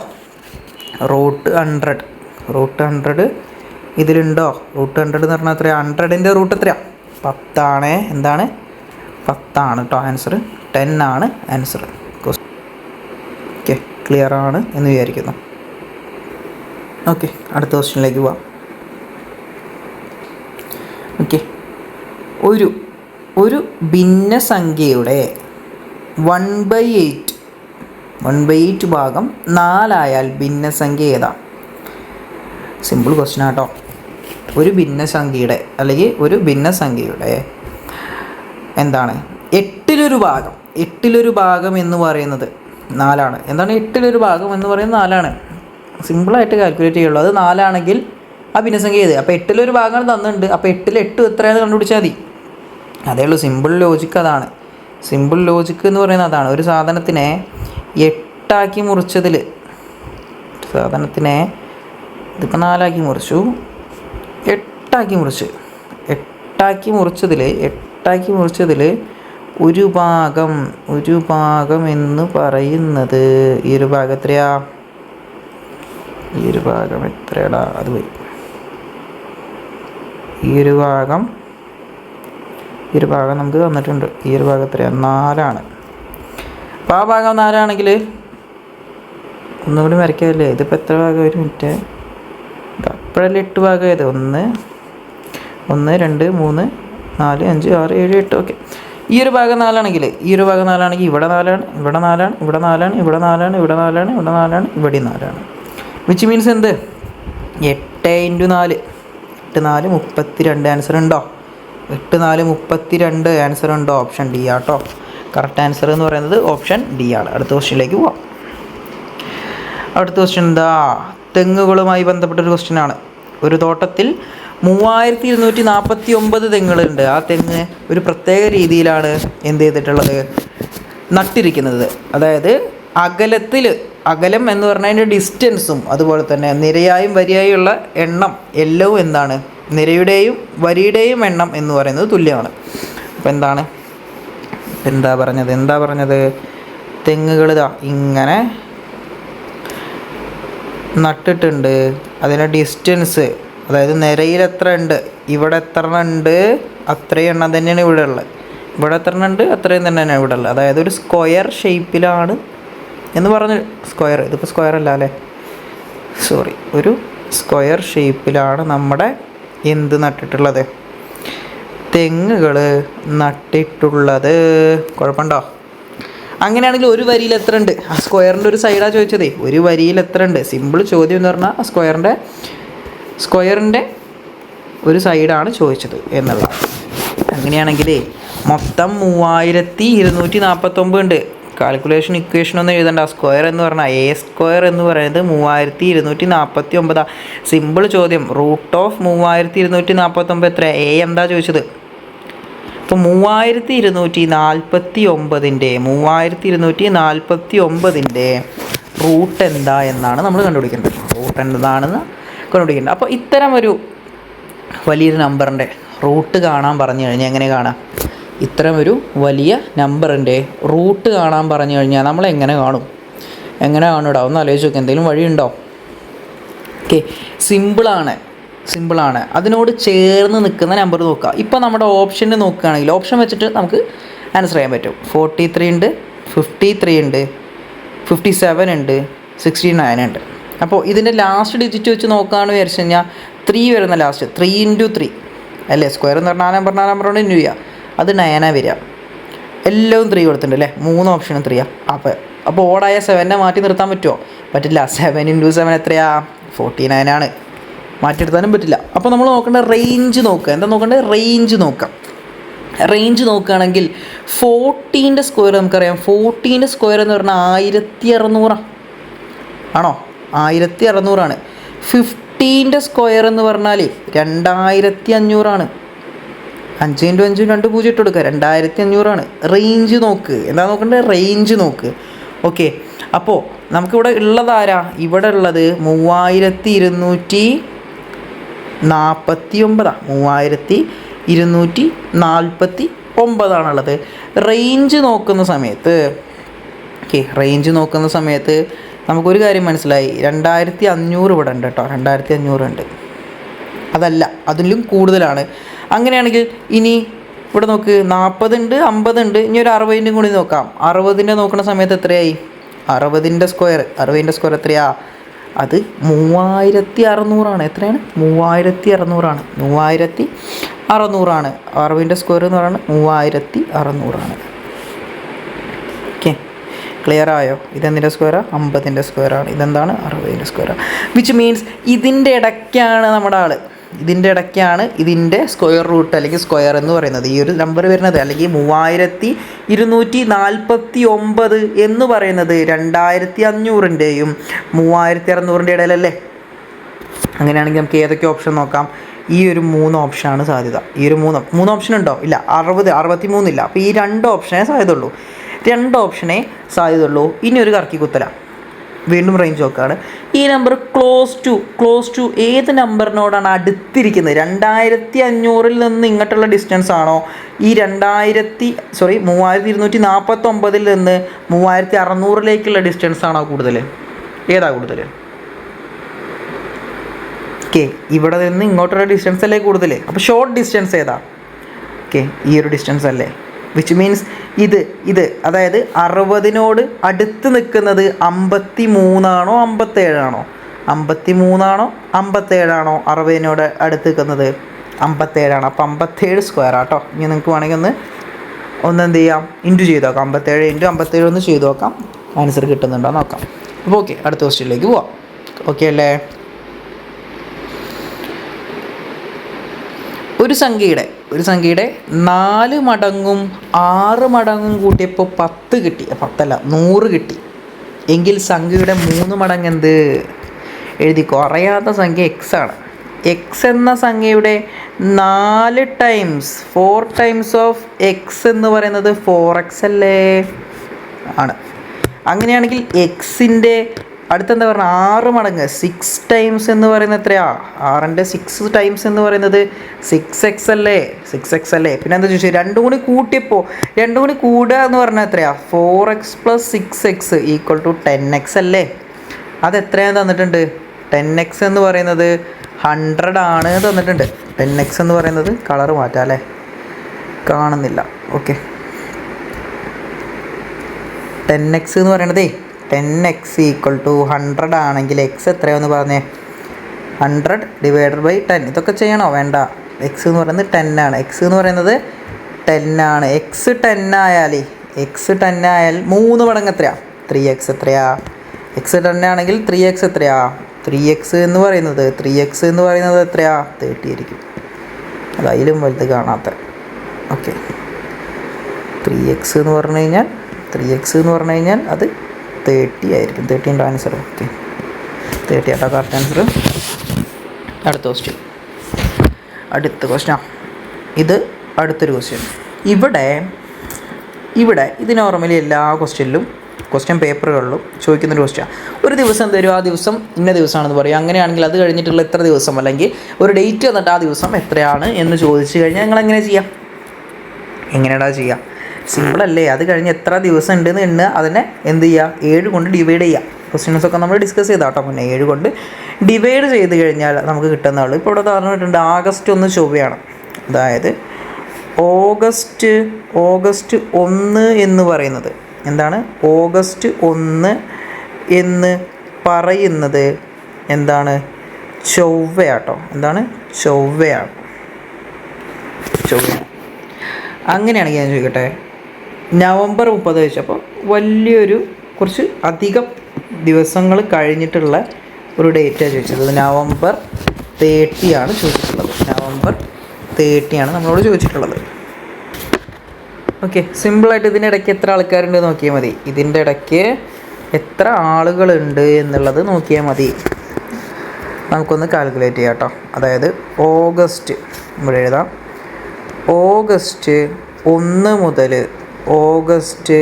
[SPEAKER 1] √100 ഇതിലുണ്ടോ? √100 എന്ന് പറഞ്ഞാൽ എത്രയാണ്? 100ൻ്റെ റൂട്ട് എത്രയാണ്? 10 ആണ്. എന്താണ്? 10 ആണ് കേട്ടോ ആൻസർ. 10 ആണ് ആൻസർ. ഓക്കെ, ക്ലിയർ ആണ് എന്ന് വിചാരിക്കുന്നു. ഓക്കെ, അടുത്ത ക്വസ്റ്റ്യനിലേക്ക് പോവാം. ഓക്കെ, ഒരു ഭിന്നസംഖ്യയുടെ 1/8 ഭാഗം 4 ആയാൽ ഭിന്നസംഖ്യ ഏതാ? സിമ്പിൾ ക്വസ്റ്റ്യൻ ആട്ടോ. ഒരു ഭിന്നസംഖ്യയുടെ എന്താണ് എട്ടിലൊരു ഭാഗം എന്ന് പറയുന്നത് 4ആണ്. എന്താണ് എട്ടിലൊരു ഭാഗം എന്ന് പറയുന്നത് 4ആണ്. സിമ്പിളായിട്ട് കാൽക്കുലേറ്റ് ചെയ്യുള്ളൂ. അത് 4ആണെങ്കിൽ ആ ഭിന്നസംഖ്യ ചെയ്ത് അപ്പോൾ എട്ടിലൊരു ഭാഗമാണ് തന്നിട്ടുണ്ട്. അപ്പോൾ 8 എത്രയാണെന്ന് കണ്ടുപിടിച്ചാൽ മതി. അതേ ഉള്ളൂ, സിമ്പിൾ ലോജിക്ക് അതാണ്. സിമ്പിൾ ലോജിക്ക് എന്ന് പറയുന്നത് അതാണ്. ഒരു സാധനത്തിനെ 8ആക്കി മുറിച്ചതിൽ, സാധനത്തിനെ ഇതിപ്പോൾ 4ആക്കി മുറിച്ചു, 8ആക്കി മുറിച്ചതിൽ ഒരു ഭാഗം എന്ന് പറയുന്നത് ഈ ഒരു ഭാഗം എത്രയാടാ അത് പോയി. ഈ ഒരു ഭാഗം നമുക്ക് തന്നിട്ടുണ്ട്. ഈ ഒരു ഭാഗം എത്രയാണ്? 4ആണ്. അപ്പോൾ ആ ഭാഗം 4ആണെങ്കിൽ ഒന്നുകൂടി വരയ്ക്കാമല്ലേ? ഇതിപ്പോൾ എത്ര ഭാഗം? ഒരു മിനിറ്റ്, അപ്പോഴല്ലേ 8 ഭാഗമായത്. 1 2 3 4 5 6 7 8. ഓക്കെ, ഈ ഒരു ഭാഗം 4ആണെങ്കിൽ ഇവിടെ 4ആണ്, ഇവിടെ 4ആണ്, ഇവിടെ 4ആണ്, ഇവിടെ 4ആണ്, ഇവിടെ 4ആണ്, ഇവിടെ 4ആണ്, ഇവിടെ 4ആണ്. വിച്ച് മീൻസ് എന്ത്? 8 × 4 8 4 32. ആൻസർ ഉണ്ടോ? 8 4 32 ആൻസർ ഉണ്ടോ? ഓപ്ഷൻ ഡി ആട്ടോ കറക്റ്റ് ആൻസർ എന്ന് പറയുന്നത്. ഓപ്ഷൻ ഡി ആണ്. അടുത്ത ക്വസ്റ്റ്യനിലേക്ക് പോവാം. അടുത്ത ക്വസ്റ്റ്യൻ എന്താ? തെങ്ങുകളുമായി ബന്ധപ്പെട്ടൊരു ക്വസ്റ്റ്യനാണ്. ഒരു തോട്ടത്തിൽ 3249 തെങ്ങുകളുണ്ട്. ആ തെങ്ങ് ഒരു പ്രത്യേക രീതിയിലാണ് എന്ത് ചെയ്തിട്ടുള്ളത്? നട്ടിരിക്കുന്നത്. അതായത് അകലം എന്ന് പറഞ്ഞാൽ അതിൻ്റെ ഡിസ്റ്റൻസും അതുപോലെ തന്നെ നിരയായും വരിയായുള്ള എണ്ണം എല്ലാം എന്താണ്? നിരയുടെയും വരിയുടെയും എണ്ണം എന്ന് പറയുന്നത് തുല്യമാണ്. അപ്പോൾ എന്താ പറഞ്ഞത്? തെങ്ങുകൾ ഇങ്ങനെ നട്ടിട്ടുണ്ട്. അതിൻ്റെ ഡിസ്റ്റൻസ്, അതായത് നിരയിൽ എത്ര ഉണ്ട്, ഇവിടെ എത്ര ഉണ്ട്, അത്രയും എണ്ണം തന്നെയാണ് ഇവിടെ ഉള്ളത്. ഇവിടെ എത്ര ഉണ്ട്, അത്രയും തന്നെയാണ് ഇവിടെ ഉള്ളത്. അതായത് ഒരു സ്ക്വയർ ഷേപ്പിലാണ് എന്ന് പറഞ്ഞ്, ഇതിപ്പോൾ സ്ക്വയർ അല്ല അല്ലേ, സോറി, ഒരു സ്ക്വയർ ഷേപ്പിലാണ് നമ്മുടെ എന്ത് നട്ടിട്ടുള്ളത്? തെങ്ങുകൾ നട്ടിട്ടുള്ളത്. കുഴപ്പമുണ്ടോ? അങ്ങനെയാണെങ്കിൽ ഒരു വരിയിൽ എത്ര ഉണ്ട്? ആ സ്ക്വയറിൻ്റെ ഒരു സൈഡാണ് ചോദിച്ചതേ. ഒരു വരിയിൽ എത്ര ഉണ്ട്? സിമ്പിൾ ചോദ്യം എന്ന് പറഞ്ഞാൽ ആ സ്ക്വയറിൻ്റെ ഒരു സൈഡാണ് ചോദിച്ചത് എന്നുള്ളത്. അങ്ങനെയാണെങ്കിൽ മൊത്തം 3249 ഉണ്ട്. കാൽക്കുലേഷൻ ഇക്വേഷൻ ഒന്നും എഴുതണ്ട. സ്ക്വയർ എന്ന് പറഞ്ഞാൽ സ്ക്വയർ എന്ന് പറയുന്നത് 3249. സിമ്പിൾ ചോദ്യം. √3249 എത്ര? എന്താ ചോദിച്ചത്? അപ്പോൾ 3249ൻ്റെ റൂട്ട് എന്താ എന്നാണ് നമ്മൾ കണ്ടുപിടിക്കേണ്ടത്. അപ്പോൾ ഇത്തരം ഒരു വലിയൊരു നമ്പറിൻ്റെ റൂട്ട് കാണാൻ പറഞ്ഞു കഴിഞ്ഞാൽ എങ്ങനെ കാണാം? ഇത്തരം ഒരു വലിയ നമ്പറിൻ്റെ റൂട്ട് കാണാൻ പറഞ്ഞു കഴിഞ്ഞാൽ നമ്മൾ എങ്ങനെ കാണും ഇടാം? ഒന്ന് ആലോചിച്ച് നോക്കുക. എന്തെങ്കിലും വഴിയുണ്ടോ? ഓക്കെ, സിമ്പിളാണ്. അതിനോട് ചേർന്ന് നിൽക്കുന്ന നമ്പർ നോക്കുക. ഇപ്പോൾ നമ്മുടെ ഓപ്ഷന് നോക്കുകയാണെങ്കിൽ ഓപ്ഷൻ വെച്ചിട്ട് നമുക്ക് ആൻസർ ചെയ്യാൻ പറ്റും. 43 ഉണ്ട്, 53 ഉണ്ട്, 57 ഉണ്ട്, 69 ഉണ്ട്. അപ്പോൾ ഇതിൻ്റെ ലാസ്റ്റ് ഡിജിറ്റ് വെച്ച് നോക്കുകയാണെന്ന് വിചാരിച്ചു കഴിഞ്ഞാൽ 3 വരുന്ന ലാസ്റ്റ് 3 × 3 അല്ലേ? സ്ക്വയർ എന്ന് പറഞ്ഞാൽ നമ്പർ കൊണ്ട് ഇൻറ്റു ചെയ്യുക. അത് 9 വരിക. എല്ലാം 3 കൊടുത്തിട്ടുണ്ട് അല്ലേ? 3 ഓപ്ഷനും 3. അപ്പോൾ ഓടായ 7നെ മാറ്റി നിർത്താൻ പറ്റുമോ? പറ്റില്ല. 7 × 7 എത്രയാ? 49 ആണ്. മാറ്റിയെടുത്താനും പറ്റില്ല. അപ്പോൾ നമ്മൾ നോക്കേണ്ട റേഞ്ച് നോക്കുക. എന്താ നോക്കേണ്ടത്? റേഞ്ച് നോക്കുകയാണെങ്കിൽ 14ൻ്റെ സ്ക്വയർ നമുക്കറിയാം. 14ൻ്റെ സ്ക്വയർ എന്ന് പറഞ്ഞാൽ 1600 ആണോ? 1600 ആണ്. 15ൻ്റെ സ്ക്വയർ എന്ന് പറഞ്ഞാൽ 2500 ആണ്. 5 × 5 2 0 ഇട്ട് കൊടുക്കുക. 2500 ആണ്. റേഞ്ച് നോക്ക്. എന്താ നോക്കേണ്ടത്? റേഞ്ച് നോക്ക്. ഓക്കെ, അപ്പോൾ നമുക്കിവിടെ ഉള്ളതാരാ? ഇവിടെ ഉള്ളത് 3249. 3249ആണുള്ളത്. റേഞ്ച് നോക്കുന്ന സമയത്ത് നമുക്കൊരു കാര്യം മനസ്സിലായി. 2500 ഇവിടെ ഉണ്ട് കേട്ടോ. 2500 ഉണ്ട്. അതല്ല, അതിലും കൂടുതലാണ്. അങ്ങനെയാണെങ്കിൽ ഇനി ഇവിടെ നോക്ക്, 40 ഉണ്ട്, 50 ഉണ്ട്, ഇനി ഒരു 60ൻ്റെ കൂടി നോക്കാം. 60ൻ്റെ നോക്കുന്ന സമയത്ത് എത്രയായി? 60ൻ്റെ സ്ക്വയർ എത്രയാ? അത് 3600 ആണ്. എത്രയാണ്? 3600 ആണ്. 3600 ആണ്. 60ൻ്റെ സ്ക്വയർ എന്ന് പറയുന്നത് 3600 ആണ്. ഓക്കെ, ക്ലിയർ ആയോ? ഇതെന്തിൻ്റെ സ്ക്വയറാണ്? 50ൻ്റെ സ്ക്വയറാണ്. ഇതെന്താണ്? 60ൻ്റെ സ്ക്വയറാണ്. വിച്ച് മീൻസ് ഇതിൻ്റെ ഇടയ്ക്കാണ് നമ്മുടെ ആൾ. ഇതിൻ്റെ ഇടയ്ക്കാണ് ഇതിൻ്റെ സ്ക്വയർ റൂട്ട് അല്ലെങ്കിൽ സ്ക്വയർ എന്ന് പറയുന്നത് ഈ ഒരു നമ്പർ വരുന്നത്. അല്ലെങ്കിൽ 3249 എന്ന് പറയുന്നത് 2500-ൻ്റെയും 3600-ൻ്റെ ഇടയിലല്ലേ. അങ്ങനെയാണെങ്കിൽ നമുക്ക് ഏതൊക്കെ ഓപ്ഷൻ നോക്കാം. ഈ ഒരു 3 ഓപ്ഷനാണ് സാധ്യത. ഈ ഒരു മൂന്ന് ഓപ്ഷൻ ഉണ്ടോ? ഇല്ല. 63 ഇല്ല. അപ്പോൾ ഈ 2 ഓപ്ഷനേ സാധ്യതയുള്ളൂ. 2 ഓപ്ഷനേ സാധ്യതയുള്ളൂ. ഇനി ഒരു കറക്കി കുത്തല. വീണ്ടും റേഞ്ച് നോക്കുകയാണ്. ഈ നമ്പർ ക്ലോസ് ടു ഏത് നമ്പറിനോടാണ് അടുത്തിരിക്കുന്നത്? 2500-ൽ നിന്ന് ഇങ്ങോട്ടുള്ള ഡിസ്റ്റൻസ് ആണോ? ഈ 3249-ൽ നിന്ന് 3600-ലേക്കുള്ള ഡിസ്റ്റൻസ് ആണോ കൂടുതൽ? ഏതാ കൂടുതൽ? ഓക്കെ, ഇവിടെ നിന്ന് ഇങ്ങോട്ടുള്ള ഡിസ്റ്റൻസ് അല്ലേ കൂടുതൽ. അപ്പോൾ ഷോർട്ട് ഡിസ്റ്റൻസ് ഏതാ? ഓക്കെ, ഈ ഒരു ഡിസ്റ്റൻസ് അല്ലേ. വിച്ച് മീൻസ് ഇത് അതായത് 60-നോട് അടുത്ത് നിൽക്കുന്നത് 53 ആണോ 57 ആണോ? 53 ആണോ 57 ആണോ? 60-നോട് അടുത്ത് നിൽക്കുന്നത് 57 ആണ്. അപ്പോൾ 57 സ്ക്വയർ ആട്ടോ. ഇനി നിങ്ങൾക്ക് വേണമെങ്കിൽ ഒന്ന് എന്ത് ചെയ്യാം, ഇൻറ്റു ചെയ്ത് നോക്കാം. 57 × 57 ഒന്ന് ചെയ്ത് നോക്കാം, ആൻസർ കിട്ടുന്നുണ്ടോ നോക്കാം. അപ്പോൾ ഓക്കെ, അടുത്ത ക്വസ്റ്റ്യനിലേക്ക് പോവാം. ഓക്കെ അല്ലേ? ഒരു സംഖ്യയുടെ 4 മടങ്ങും 6 മടങ്ങും കൂട്ടിയപ്പോൾ 10 കിട്ടി. 100 കിട്ടി എങ്കിൽ സംഖ്യയുടെ 3 മടങ്ങ് എന്ത്? എഴുതിക്കോ. അറിയാത്ത സംഖ്യ എക്സ് ആണ്. എക്സ് എന്ന സംഖ്യയുടെ 4 ടൈംസ് ഓഫ് എക്സ് എന്ന് പറയുന്നത് 4x അല്ലേ? ആണ്. അങ്ങനെയാണെങ്കിൽ എക്സിൻ്റെ അടുത്തെന്താ പറഞ്ഞാൽ 6 മടങ്ങ് 6 ടൈംസ് എന്ന് പറയുന്നത് എത്രയാ? 6ൻ്റെ 6 ടൈംസ് എന്ന് പറയുന്നത് 6x അല്ലേ? പിന്നെ എന്താ ചോദിച്ചാൽ 2 കൂടി കൂട്ടിയപ്പോൾ 2 കൂടി കൂടുക എന്ന് പറഞ്ഞാൽ എത്രയാ? 4x + 6x = 10x അല്ലേ? അതെത്രയാന്ന് തന്നിട്ടുണ്ട്? 10x എന്ന് പറയുന്നത് 100 ആണ് തന്നിട്ടുണ്ട്. 10x എന്ന് പറയുന്നത് കളർ മാറ്റാം അല്ലേ? കാണുന്നില്ല. ഓക്കെ, 10x എന്ന് പറയണതേ 10x = 100 ആണെങ്കിൽ എക്സ് എത്രയാണെന്ന് പറഞ്ഞേ? 100 / 10. ഇതൊക്കെ ചെയ്യണോ? വേണ്ട. എക്സ് എന്ന് പറയുന്നത് 10 ആണ്. എക്സ് എന്ന് പറയുന്നത് 10 ആണ്. എക്സ് 10 ആയാൽ 3 മടങ്ങ് എത്രയാ? 3x എത്രയാ? എക്സ് 10 ആണെങ്കിൽ 3x എത്രയാ? 3x എന്ന് പറയുന്നത് എത്രയാ? 30 ആയിരിക്കും. അത് അതിലും വലുത് കാണാത്ത. ഓക്കെ, 3x എന്ന് പറഞ്ഞു കഴിഞ്ഞാൽ അത് 30 ആയിരിക്കും. 30 ഉണ്ട് ആൻസർ. ഓക്കെ, 30 ആട്ടോ കറക്റ്റ് ആൻസർ. അടുത്ത ക്വസ്റ്റ്യൻ ഇത് അടുത്തൊരു ക്വസ്റ്റ്യൻ. ഇവിടെ ഇത് നോർമലി എല്ലാ ക്വസ്റ്റ്യൻ പേപ്പറുകളിലും ചോദിക്കുന്നൊരു ക്വസ്റ്റ്യൻ. ഒരു ദിവസം തരും, ആ ദിവസം ഇന്ന ദിവസമാണെന്ന് പറയും. അങ്ങനെയാണെങ്കിൽ അത് കഴിഞ്ഞിട്ടുള്ള എത്ര ദിവസം, അല്ലെങ്കിൽ ഒരു ഡേറ്റ് തന്നിട്ട് ആ ദിവസം എത്രയാണ് എന്ന് ചോദിച്ചു കഴിഞ്ഞാൽ നിങ്ങൾ എങ്ങനെയാടാ ചെയ്യുക? സിമ്പിളല്ലേ. അത് കഴിഞ്ഞ് എത്ര ദിവസം ഉണ്ടെന്ന് എണ്ണുക, അതിനെ എന്ത് ചെയ്യുക? 7 കൊണ്ട് ഡിവൈഡ് ചെയ്യുക. ക്വസ്റ്റ്യൻസൊക്കെ നമ്മൾ ഡിസ്കസ് ചെയ്താട്ടോ മുന്നേ. 7 കൊണ്ട് ഡിവൈഡ് ചെയ്ത് കഴിഞ്ഞാൽ നമുക്ക് കിട്ടുന്നതാണ്. ഇപ്പോൾ ഇവിടെ പറഞ്ഞിട്ടുണ്ട് ആഗസ്റ്റ് 1 ചൊവ്വയാണ്. അതായത് ഓഗസ്റ്റ് 1 എന്ന് പറയുന്നത് എന്താണ്? ഓഗസ്റ്റ് 1 എന്ന് പറയുന്നത് എന്താണ്? ചൊവ്വയാട്ടോ. എന്താണ്? ചൊവ്വയാണ്. അങ്ങനെയാണെങ്കിൽ ഞാൻ ചോദിക്കട്ടെ, നവംബർ 30 വെച്ചപ്പോൾ കുറച്ച് അധികം ദിവസങ്ങൾ കഴിഞ്ഞിട്ടുള്ള ഒരു ഡേറ്റാണ് ചോദിച്ചത്. നവംബർ 30 ആണ് ചോദിച്ചിട്ടുള്ളത്. നവംബർ 30 ആണ് നമ്മളോട് ചോദിച്ചിട്ടുള്ളത്. ഓക്കെ, സിമ്പിളായിട്ട് ഇതിൻ്റെ ഇടയ്ക്ക് എത്ര ആൾക്കാരുണ്ട് നോക്കിയാൽ മതി. ഇതിൻ്റെ ഇടയ്ക്ക് എത്ര ആളുകളുണ്ട് എന്നുള്ളത് നോക്കിയാൽ മതി. നമുക്കൊന്ന് കാൽക്കുലേറ്റ് ചെയ്യാം കേട്ടോ. അതായത് ഓഗസ്റ്റ് ഇവിടെ എഴുതാം. ഓഗസ്റ്റ് 1 മുതൽ ഓഗസ്റ്റ്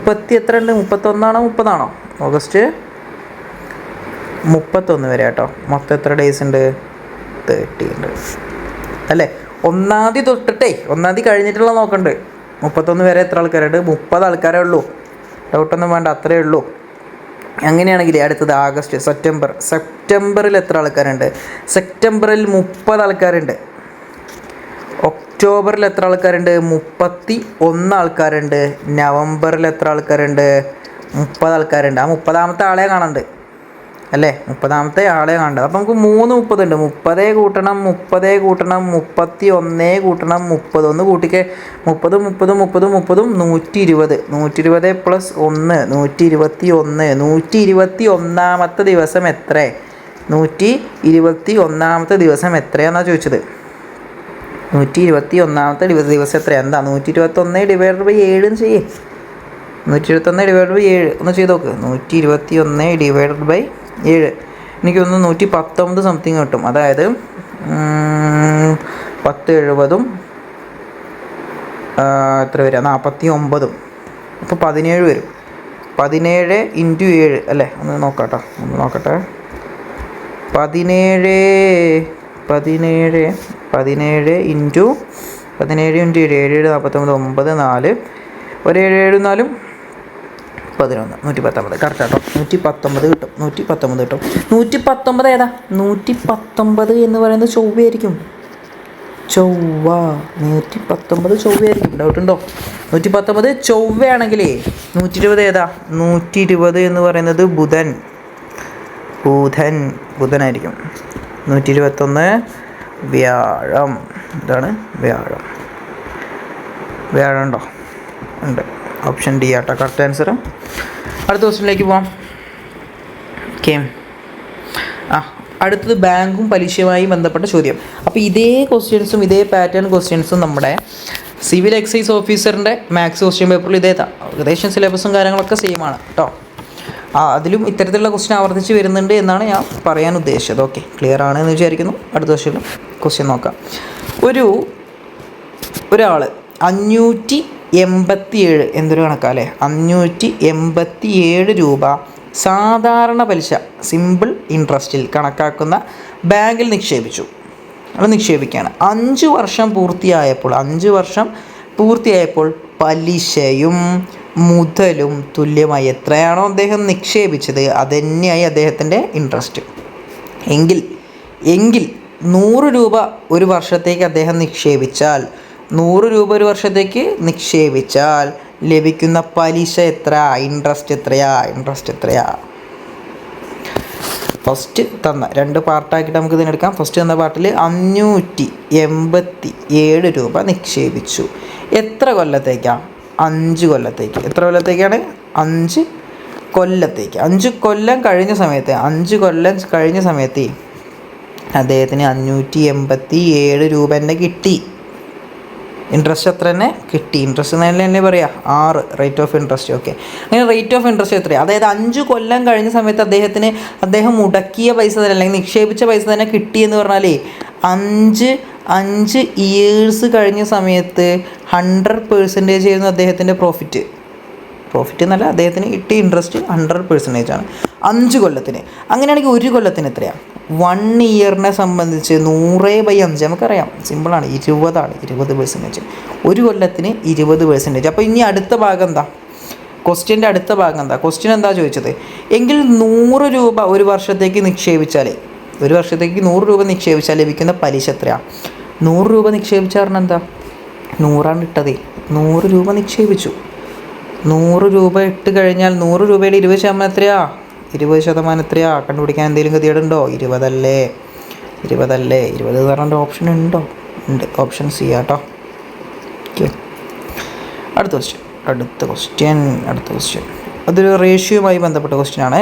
[SPEAKER 1] 30 എത്ര ഉണ്ട്? 31 ആണോ 30 ആണോ? ഓഗസ്റ്റ് 31 വരെ കേട്ടോ. മൊത്തം എത്ര ഡേയ്സ് ഉണ്ട്? 30 ഉണ്ട് അല്ലേ? 1-ാം തീയതി തൊട്ടിട്ടേ 1-ാം തീയതി കഴിഞ്ഞിട്ടുള്ള നോക്കണ്ട്. 31 വരെ എത്ര ആൾക്കാരുണ്ട്? 30 ആൾക്കാരേ ഉള്ളൂ. ഡൗട്ടൊന്നും വേണ്ട, അത്രയേ ഉള്ളൂ. അങ്ങനെയാണെങ്കിൽ അടുത്തത് സെപ്റ്റംബറിൽ എത്ര ആൾക്കാരുണ്ട്? സെപ്റ്റംബറിൽ 30 ആൾക്കാരുണ്ട്. ഒക്ടോബറിൽ എത്ര ആൾക്കാരുണ്ട്? 31 ആൾക്കാരുണ്ട്. നവംബറിൽ എത്ര ആൾക്കാരുണ്ട്? 30 ആൾക്കാരുണ്ട്. ആ 30-ാമത്തെ ആളെ കാണണ്ട് അല്ലേ? 30-ാമത്തെ ആളെ കാണണ്ട. അപ്പം നമുക്ക് 3 30 ഉണ്ട്. 30 കൂട്ടണം 31 കൂട്ടണം 30 ഒന്ന് കൂട്ടിക്കേ. 30 120 + 1 121. 121-ാമത്തെ ദിവസം എത്ര? 121ാമത്തെ ദിവസം എത്രയാണെന്നാണ് ചോദിച്ചത്. 121ാമത്തെ ദിവസം എത്രയാണ്? എന്താ 121 ÷ 7 എന്ന് ചെയ്യേ. 121 ÷ 7 ഒന്ന് ചെയ്ത് നോക്ക്. 121 ÷ 7 എനിക്കൊന്ന് 119 സംതിങ് കിട്ടും. അതായത് 10 70 എത്ര വരിക? 49. അപ്പോൾ 17 വരും. 17 × 7 അല്ലേ? ഒന്ന് നോക്കട്ടെ 17 × 7 49 4 ഒരു 7 4 11 119 കറക്റ്റ് കേട്ടോ. 119 കിട്ടും. 119 കിട്ടും. 119 ഏതാ? 119 എന്ന് പറയുന്നത് ചൊവ്വയായിരിക്കും. ചൊവ്വ 119 ചൊവ്വയായിരിക്കും. ഡൗട്ട് ഉണ്ടോ? 119 ചൊവ്വയാണെങ്കിലേ 120 ഏതാ? 120 എന്ന് പറയുന്നത് ബുധനായിരിക്കും. 121 വ്യാഴം. ഇതാണ് വ്യാഴം. വ്യാഴം ഉണ്ടോ? ഉണ്ട്. ഓപ്ഷൻ ഡി ആട്ടോ കറക്റ്റ് ആൻസർ. അടുത്ത ക്വസ്റ്റ്യനിലേക്ക് പോവാം. ഓക്കെ, അടുത്തത് ബാങ്കും പലിശയുമായി ബന്ധപ്പെട്ട ചോദ്യം. അപ്പോൾ ഇതേ ക്വസ്റ്റ്യൻസും ഇതേ പാറ്റേൺ ക്വസ്റ്റ്യൻസും നമ്മുടെ സിവിൽ എക്സൈസ് ഓഫീസറിൻ്റെ മാത്സ് ക്വസ്റ്റ്യൻ പേപ്പറിൽ ഏകദേശം സിലബസും കാര്യങ്ങളൊക്കെ സെയിം ആണ് കേട്ടോ. അതിലും ഇത്തരത്തിലുള്ള ക്വസ്റ്റ്യൻ ആവർത്തിച്ച് വരുന്നുണ്ട് എന്നാണ് ഞാൻ പറയാൻ ഉദ്ദേശിച്ചത്. ഓക്കെ, ക്ലിയർ ആണെന്ന് വിചാരിക്കുന്നു. അടുത്ത ക്വസ്റ്റ്യൻ നോക്കാം. ഒരാൾ 587 എന്തൊരു കണക്കാല്ലേ, 587 രൂപ സാധാരണ പലിശ സിമ്പിൾ ഇൻട്രസ്റ്റിൽ കണക്കാക്കുന്ന ബാങ്കിൽ നിക്ഷേപിച്ചു. അത് നിക്ഷേപിക്കുകയാണ്. 5 വർഷം പൂർത്തിയായപ്പോൾ പലിശയും മുതലും തുല്യമായി എത്രയാണോ അദ്ദേഹം നിക്ഷേപിച്ചത് അതുതന്നെയായി അദ്ദേഹത്തിൻ്റെ ഇൻട്രസ്റ്റ്. എങ്കിൽ 100 രൂപ ഒരു വർഷത്തേക്ക് അദ്ദേഹം നിക്ഷേപിച്ചാൽ 100 രൂപ ഒരു വർഷത്തേക്ക് നിക്ഷേപിച്ചാൽ ലഭിക്കുന്ന പലിശ എത്ര? ഇൻട്രസ്റ്റ് എത്രയാ? ഫസ്റ്റ് തന്ന 2 പാർട്ടാക്കിയിട്ട് നമുക്ക് ഇതിനെടുക്കാം. ഫസ്റ്റ് തന്ന പാർട്ടിൽ 587 രൂപ നിക്ഷേപിച്ചു. എത്ര കൊല്ലത്തേക്കാണ്? 5 കൊല്ലത്തേക്ക്. എത്ര കൊല്ലത്തേക്കാണ്? 5 കൊല്ലത്തേക്ക്. 5 കൊല്ലം കഴിഞ്ഞ സമയത്ത് അദ്ദേഹത്തിന് 587 രൂപ തന്നെ കിട്ടി. ഇൻട്രസ്റ്റ് എത്ര തന്നെ കിട്ടി? ഇൻട്രസ്റ്റ് തന്നെ പറയാം 6 റേറ്റ് ഓഫ് ഇൻട്രസ്റ്റ്. ഓക്കെ, അങ്ങനെ റേറ്റ് ഓഫ് ഇൻട്രസ്റ്റ് എത്രയാണ്? അതായത് 5 കൊല്ലം കഴിഞ്ഞ സമയത്ത് അദ്ദേഹം മുടക്കിയ പൈസ തന്നെ അല്ലെങ്കിൽ നിക്ഷേപിച്ച പൈസ തന്നെ കിട്ടിയെന്ന് പറഞ്ഞാൽ 5 ഇയേഴ്സ് കഴിഞ്ഞ സമയത്ത് 100% ആയിരുന്നു അദ്ദേഹത്തിൻ്റെ പ്രോഫിറ്റ് എന്നല്ല, അദ്ദേഹത്തിന് കിട്ടിയ ഇൻട്രസ്റ്റ് 100% ആണ് 5 കൊല്ലത്തിന്. അങ്ങനെയാണെങ്കിൽ 1 കൊല്ലത്തിന് എത്രയാണ്? 1 ഇയറിനെ സംബന്ധിച്ച് 100/5 നമുക്കറിയാം, സിമ്പിളാണ്, 20%. 1 കൊല്ലത്തിന് 20%. അപ്പോൾ ഇനി അടുത്ത ഭാഗം എന്താ? ക്വസ്റ്റ്യൻ്റെ അടുത്ത ഭാഗം എന്താ? ക്വസ്റ്റ്യൻ എന്താ ചോദിച്ചത്? എങ്കിൽ 100 രൂപ ഒരു വർഷത്തേക്ക് നിക്ഷേപിച്ചാൽ 100 രൂപ നിക്ഷേപിച്ചാൽ ലഭിക്കുന്ന പലിശ എത്രയാണ്? 100 രൂപ നിക്ഷേപിച്ചാൽ എന്താ? 100 ഇട്ടതേ. 100 രൂപ നിക്ഷേപിച്ചു. 100 രൂപ ഇട്ട് കഴിഞ്ഞാൽ 100 രൂപയുടെ 20% എത്രയാ? 20% എത്രയാ? കണ്ടുപിടിക്കാൻ എന്തെങ്കിലും ഗതികേടുണ്ടോ? 20 അല്ലേ? 20 പറഞ്ഞ ഓപ്ഷൻ ഉണ്ടോ? ഉണ്ട്. ഓപ്ഷൻ സി ആട്ടോ. ഓക്കെ, അടുത്ത ക്വസ്റ്റ്യൻ അതൊരു റേഷ്യോയുമായി ബന്ധപ്പെട്ട ക്വസ്റ്റ്യൻ ആണ്.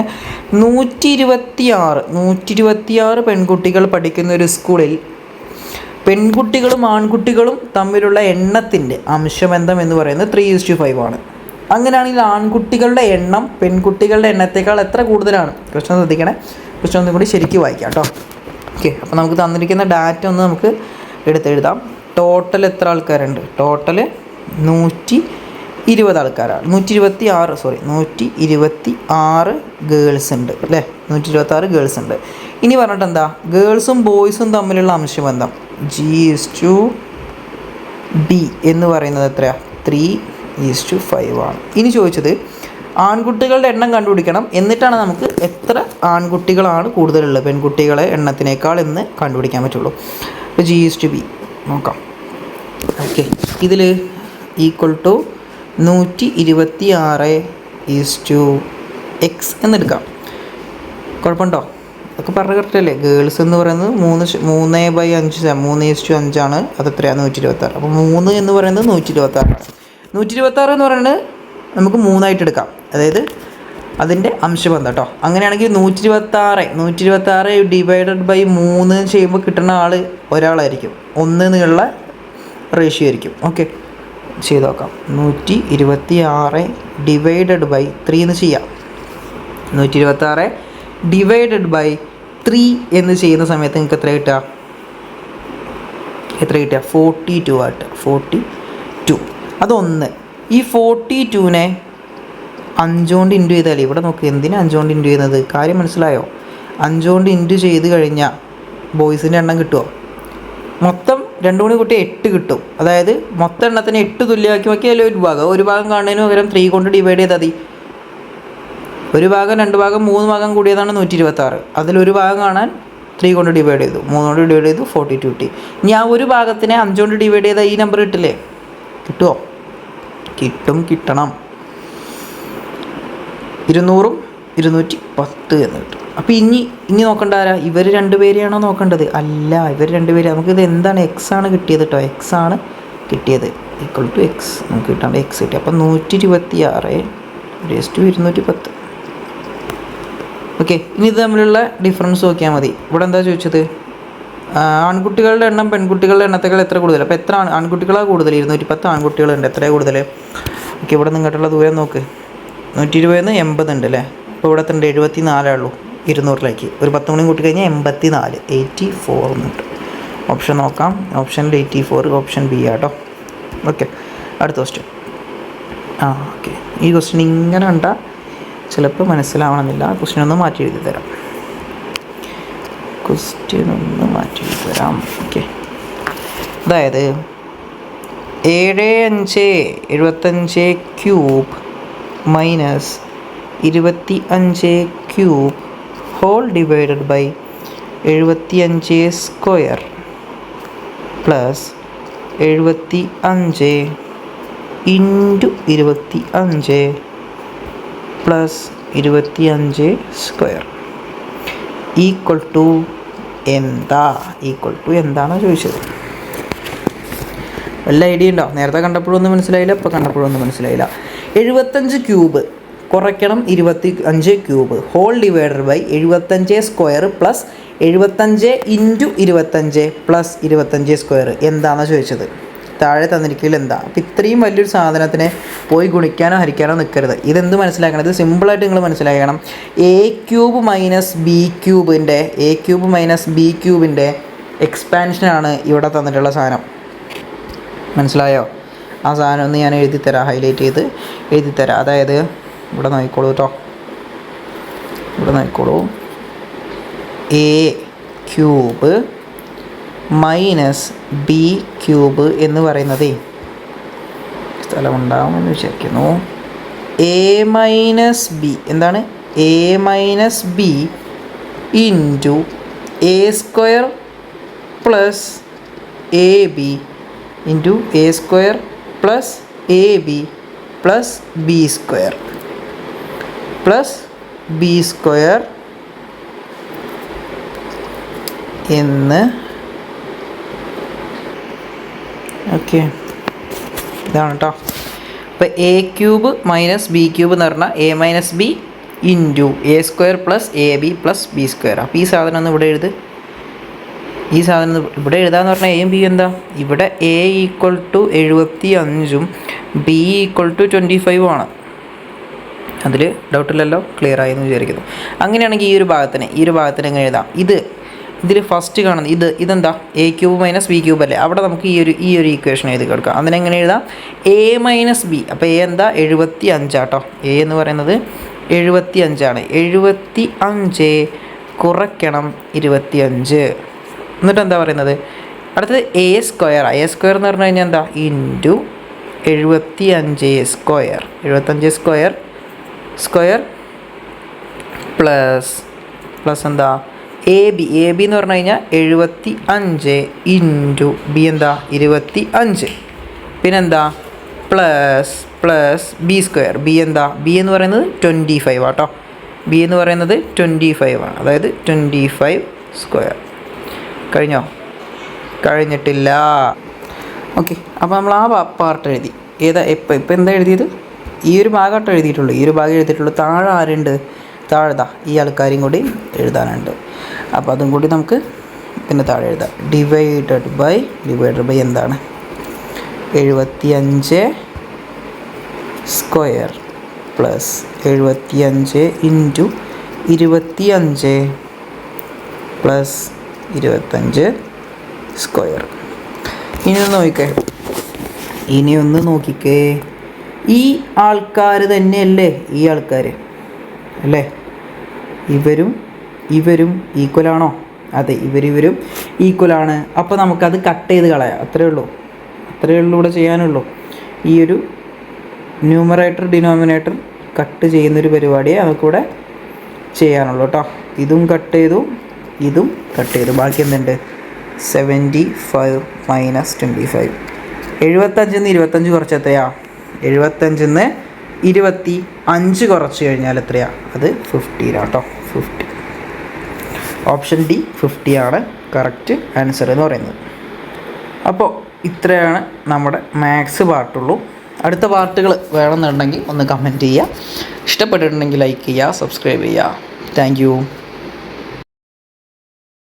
[SPEAKER 1] 126 പെൺകുട്ടികൾ പഠിക്കുന്ന ഒരു സ്കൂളിൽ പെൺകുട്ടികളും ആൺകുട്ടികളും തമ്മിലുള്ള എണ്ണത്തിൻ്റെ അംശബന്ധം എന്ന് പറയുന്നത് 3:5 ആണ്. അങ്ങനെയാണെങ്കിൽ ആൺകുട്ടികളുടെ എണ്ണം പെൺകുട്ടികളുടെ എണ്ണത്തേക്കാൾ എത്ര കൂടുതലാണ്? ക്വസ്റ്റ്യൻ ശ്രദ്ധിക്കണേ. ക്വസ്റ്റ്യൻ ഒന്നും കൂടി ശരിക്കും വായിക്കാം കേട്ടോ. ഓക്കെ, അപ്പോൾ നമുക്ക് തന്നിരിക്കുന്ന ഡാറ്റ ഒന്ന് നമുക്ക് എടുത്തെഴുതാം. ടോട്ടൽ എത്ര ആൾക്കാരുണ്ട്? ടോട്ടൽ 120 ആൾക്കാരാണ്. 126 ഗേൾസ് ഉണ്ട് അല്ലേ? 126 ഗേൾസ് ഉണ്ട്. ഇനി പറഞ്ഞിട്ട് എന്താ? ഗേൾസും ബോയ്സും തമ്മിലുള്ള അംശബന്ധം G:B എന്ന് പറയുന്നത് എത്രയാണ്? 3:5 ആണ്. ഇനി ചോദിച്ചത് ആൺകുട്ടികളുടെ എണ്ണം കണ്ടുപിടിക്കണം. എന്നിട്ടാണ് നമുക്ക് എത്ര ആൺകുട്ടികളാണ് കൂടുതലുള്ളത് പെൺകുട്ടികളെ എണ്ണത്തിനേക്കാൾ എന്ന് കണ്ടുപിടിക്കാൻ പറ്റുള്ളൂ. അപ്പോൾ G:B നോക്കാം. ഓക്കെ, ഇതിൽ = 126:x എന്നെടുക്കാം. കുഴപ്പമുണ്ടോ? അതൊക്കെ പറഞ്ഞ കറക്റ്റല്ലേ? ഗേൾസ് എന്ന് പറയുന്നത് 3/5 ആണ്. അത് എത്രയാണ്? 126. അപ്പോൾ 3 എന്ന് പറയുന്നത് 126 ആണ്. 126 എന്ന് പറയുന്നത് നമുക്ക് 3 ആയിട്ട് എടുക്കാം. അതായത് അതിൻ്റെ അംശബന്ധം കേട്ടോ. അങ്ങനെയാണെങ്കിൽ 126 ഡിവൈഡഡ് ബൈ 3 ചെയ്യുമ്പോൾ കിട്ടുന്ന ആൾ ഒരാളായിരിക്കും, 1 എന്നുള്ള റേഷ്യോ ആയിരിക്കും. ഓക്കെ, ചെയ്ത് നോക്കാം. 126 ഡിവൈഡഡ് ബൈ 3 എന്ന് ചെയ്യാം. 126 ഡിവൈഡഡ് ബൈ 3 എന്ന് ചെയ്യുന്ന സമയത്ത് നിങ്ങൾക്ക് എത്ര കിട്ടുക? 42 ആയിട്ട്. 42 അതൊന്ന്. ഈ 42നെ 5 കൊണ്ട് ഇൻറ്റു ചെയ്താൽ, ഇവിടെ നോക്ക്, എന്തിനാണ് 5 കൊണ്ട് ഇൻറ്റു ചെയ്യുന്നത്? കാര്യം മനസ്സിലായോ? 5 കൊണ്ട് ഇൻറ്റു ചെയ്ത് കഴിഞ്ഞാൽ ബോയ്സിൻ്റെ എണ്ണം കിട്ടുമോ? മൊത്തം 2 കൂടി കൂട്ടി 8 കിട്ടും. അതായത് മൊത്തം എണ്ണത്തിന് 8 തുല്യമാക്കി നോക്കി അതിൽ ഒരു ഭാഗം കാണുന്നതിന് പകരം 3 കൊണ്ട് ഡിവൈഡ് ചെയ്താൽ മതി. ഒരു ഭാഗം 2 ഭാഗം 3 ഭാഗം കൂടിയതാണ് 126. അതിലൊരു ഭാഗം കാണാൻ 3 കൊണ്ട് ഡിവൈഡ് ചെയ്തു, 3 കൊണ്ട് ഡിവൈഡ് ചെയ്തു, 42 കിട്ടി. ഇനി ആ ഒരു ഭാഗത്തിനെ 5 കൊണ്ട് ഡിവൈഡ് ചെയ്താൽ ഈ നമ്പർ കിട്ടില്ലേ? കിട്ടുമോ? കിട്ടണം. 200 210 എന്ന് കിട്ടും. അപ്പോൾ ഇനി നോക്കേണ്ട ആരാ? ഇവർ 2 പേരെയാണോ നോക്കേണ്ടത്? അല്ല, ഇവർ 2 പേര്. നമുക്കിത് എന്താണ്? എക്സ് ആണ് കിട്ടിയത് കേട്ടോ. എക്സ് ആണ് കിട്ടിയത്. ഈക്വൽ ടു എക്സ് നമുക്ക് കിട്ടാണ്ട് എക്സ് കിട്ടി. അപ്പം 126 × 210. ഓക്കെ, ഇനി ഇത് തമ്മിലുള്ള ഡിഫറൻസ് നോക്കിയാൽ മതി. ഇവിടെ എന്താ ചോദിച്ചത്? ആൺകുട്ടികളുടെ എണ്ണം പെൺകുട്ടികളുടെ എണ്ണത്തേക്കാൾ എത്ര കൂടുതൽ? അപ്പോൾ എത്ര ആൺകുട്ടികളാണ് കൂടുതൽ? 210 ആൺകുട്ടികളുണ്ട്. എത്രയാണ് കൂടുതൽ? ഓക്കെ, ഇവിടെ നിങ്ങോട്ടുള്ള ദൂരം നോക്ക്. 120 80 ഉണ്ട് അല്ലേ? അപ്പോൾ ഇവിടെ എത്ര? 74 ഉള്ളൂ 200ലേക്ക്. ഒരു 10 മണി കൂട്ടി കഴിഞ്ഞാൽ 84, 84 എന്നുണ്ട്. ഓപ്ഷൻ നോക്കാം. ഓപ്ഷനിൽ 84, ഓപ്ഷൻ ബി ആട്ടോ. ഓക്കെ, അടുത്ത ക്വസ്റ്റ്യൻ. ഓക്കെ, ഈ ക്വസ്റ്റ്യൻ ഇങ്ങനെ കണ്ടാൽ ചിലപ്പോൾ മനസ്സിലാവണമെന്നില്ല. ക്വസ്റ്റ്യൻ ഒന്ന് മാറ്റി എഴുതി തരാം. ഓക്കെ, അതായത് 75 cube minus 25 cube whole divided by 75 square plus 75 into 25 plus 25 square equal to എന്താണോ ചോദിച്ചത്? വല്ല ഐഡിയ ഉണ്ടോ? നേരത്തെ കണ്ടപ്പോഴൊന്നും മനസ്സിലായില്ല, ഇപ്പോൾ കണ്ടപ്പോഴൊന്നും മനസ്സിലായില്ല. 75 ക്യൂബ് കുറയ്ക്കണം 25 cube whole divided by 75 square plus 75 into 25 plus 25 square എന്താണെന്ന് ചോദിച്ചത്. താഴെ തന്നിരിക്കില്ല എന്താ. അപ്പോൾ ഇത്രയും വലിയൊരു സാധനത്തിനെ പോയി ഗുണിക്കാനോ ഹരിക്കാനോ നിൽക്കരുത്. ഇതെന്ത് മനസ്സിലാക്കണം? ഇത് സിമ്പിളായിട്ട് നിങ്ങൾ മനസ്സിലാക്കണം. എ ക്യൂബ് മൈനസ് ബി ക്യൂബിൻ്റെ എക്സ്പാൻഷനാണ് ഇവിടെ തന്നിട്ടുള്ള സാധനം. മനസ്സിലായോ? ആ സാധനം ഒന്ന് ഞാൻ എഴുതിത്തരാം, ഹൈലൈറ്റ് ചെയ്ത് എഴുതിത്തരാം. അതായത് ഇവിടെ നോക്കിക്കോളൂ കേട്ടോ, ഇവിടെ നോക്കിക്കോളൂ. A cube minus B cube എന്ന് പറയുന്നത് സ്ഥലമുണ്ടാകുമെന്ന് വിചാരിക്കുന്നു. എ മൈനസ് ബി എന്താണ്? A minus B into A square plus A B into A square plus A B plus B square എന്ന്. ഓക്കെ, ഇതാണ് കേട്ടോ. അപ്പോൾ A cube minus B cube എന്ന് പറഞ്ഞാൽ A minus B into A square plus A B plus B square. അപ്പോൾ ഈ സാധനം ഒന്ന് ഇവിടെ എഴുത്. ഈ സാധനം ഇവിടെ എഴുതാമെന്ന് പറഞ്ഞാൽ എയും ബി എന്താ? ഇവിടെ A equal to 75 B equal to 25 ആണ്. അതിൽ ഡൗട്ടില്ലല്ലോ? ക്ലിയർ ആയെന്ന് വിചാരിക്കുന്നു. അങ്ങനെയാണെങ്കിൽ ഈ ഒരു ഭാഗത്തിന് എങ്ങനെ എഴുതാം? ഇതിൽ ഫസ്റ്റ് കാണുന്നത് ഇതെന്താ? A cube minus B cube അല്ലേ? അവിടെ നമുക്ക് ഈ ഒരു ഈക്വേഷൻ എഴുതി കൊടുക്കാം. അതിനെങ്ങനെ എഴുതാം? A minus B. അപ്പോൾ എ എന്താ? 75 ആട്ടോ. എ എന്ന് പറയുന്നത് 75 ആണ്. 75 കുറയ്ക്കണം 25. എന്നിട്ട് എന്താ പറയുന്നത്? അടുത്തത് എ സ്ക്വയർ എന്ന് പറഞ്ഞു കഴിഞ്ഞാൽ എന്താ? ഇൻറ്റു 75 സ്ക്വയർ പ്ലസ് എന്താ? എ ബി എന്ന് പറഞ്ഞു കഴിഞ്ഞാൽ 75 ഇൻറ്റു ബി എന്താ? 25. പിന്നെന്താ? Plus B square. ബി എന്താ? ബി എന്ന് പറയുന്നത് 25 ആട്ടോ. ബി എന്ന് പറയുന്നത് 25 ആണ്. അതായത് 25 സ്ക്വയർ. കഴിഞ്ഞോ? കഴിഞ്ഞിട്ടില്ല. ഓക്കെ, അപ്പോൾ നമ്മൾ ആ പാർട്ട് എഴുതി. ഇപ്പം എന്താ എഴുതിയത്? ഈ ഒരു ഭാഗമായിട്ട് എഴുതിയിട്ടുള്ളൂ, ഈ ഒരു ഭാഗം എഴുതിയിട്ടുള്ളൂ. താഴെ ആരുണ്ട്? താഴെതാ ഈ ആൾക്കാരെയും കൂടി എഴുതാനുണ്ട്. അപ്പോൾ അതും കൂടി നമുക്ക് പിന്നെ താഴെ എഴുതാം. ഡിവൈഡഡ് ബൈ എന്താണ്? 75 square plus 75 into 25 plus 25 square. ഇനി ഒന്ന് നോക്കിക്കേ, ഈ ആൾക്കാർ തന്നെയല്ലേ ഈ ആൾക്കാർ അല്ലേ? ഇവരും ഈക്വലാണോ? അതെ, ഇവരും ഈക്വലാണ്. അപ്പോൾ നമുക്കത് കട്ട് ചെയ്ത് കളയാം. അത്രയേ ഉള്ളൂ ഇവിടെ ചെയ്യാനുള്ളൂ. ഈ ഒരു ന്യൂമറേറ്റർ ഡിനോമിനേറ്റർ കട്ട് ചെയ്യുന്നൊരു പരിപാടിയെ നമുക്കിവിടെ ചെയ്യാനുള്ളൂ കേട്ടോ. ഇതും കട്ട് ചെയ്തു, ഇതും കട്ട് ചെയ്തു. ബാക്കി എന്തുണ്ട്? 75 മൈനസ് 25. 75 25 കുറച്ച് എത്രയാ? 75 25 കുറച്ച് കഴിഞ്ഞാൽ എത്രയാ? അത് 50 കേട്ടോ. 50. ഓപ്ഷൻ ഡി 50 ആണ് കറക്റ്റ് ആൻസർ എന്ന് പറയുന്നത്. അപ്പോൾ ഇത്രയാണ് നമ്മുടെ മാത്സ് പാർട്ടുള്ളൂ. അടുത്ത പാർട്ടുകൾ വേണമെന്നുണ്ടെങ്കിൽ ഒന്ന് കമൻറ്റ് ചെയ്യുക. ഇഷ്ടപ്പെട്ടിട്ടുണ്ടെങ്കിൽ ലൈക്ക് ചെയ്യുക, സബ്സ്ക്രൈബ് ചെയ്യുക. Thank you.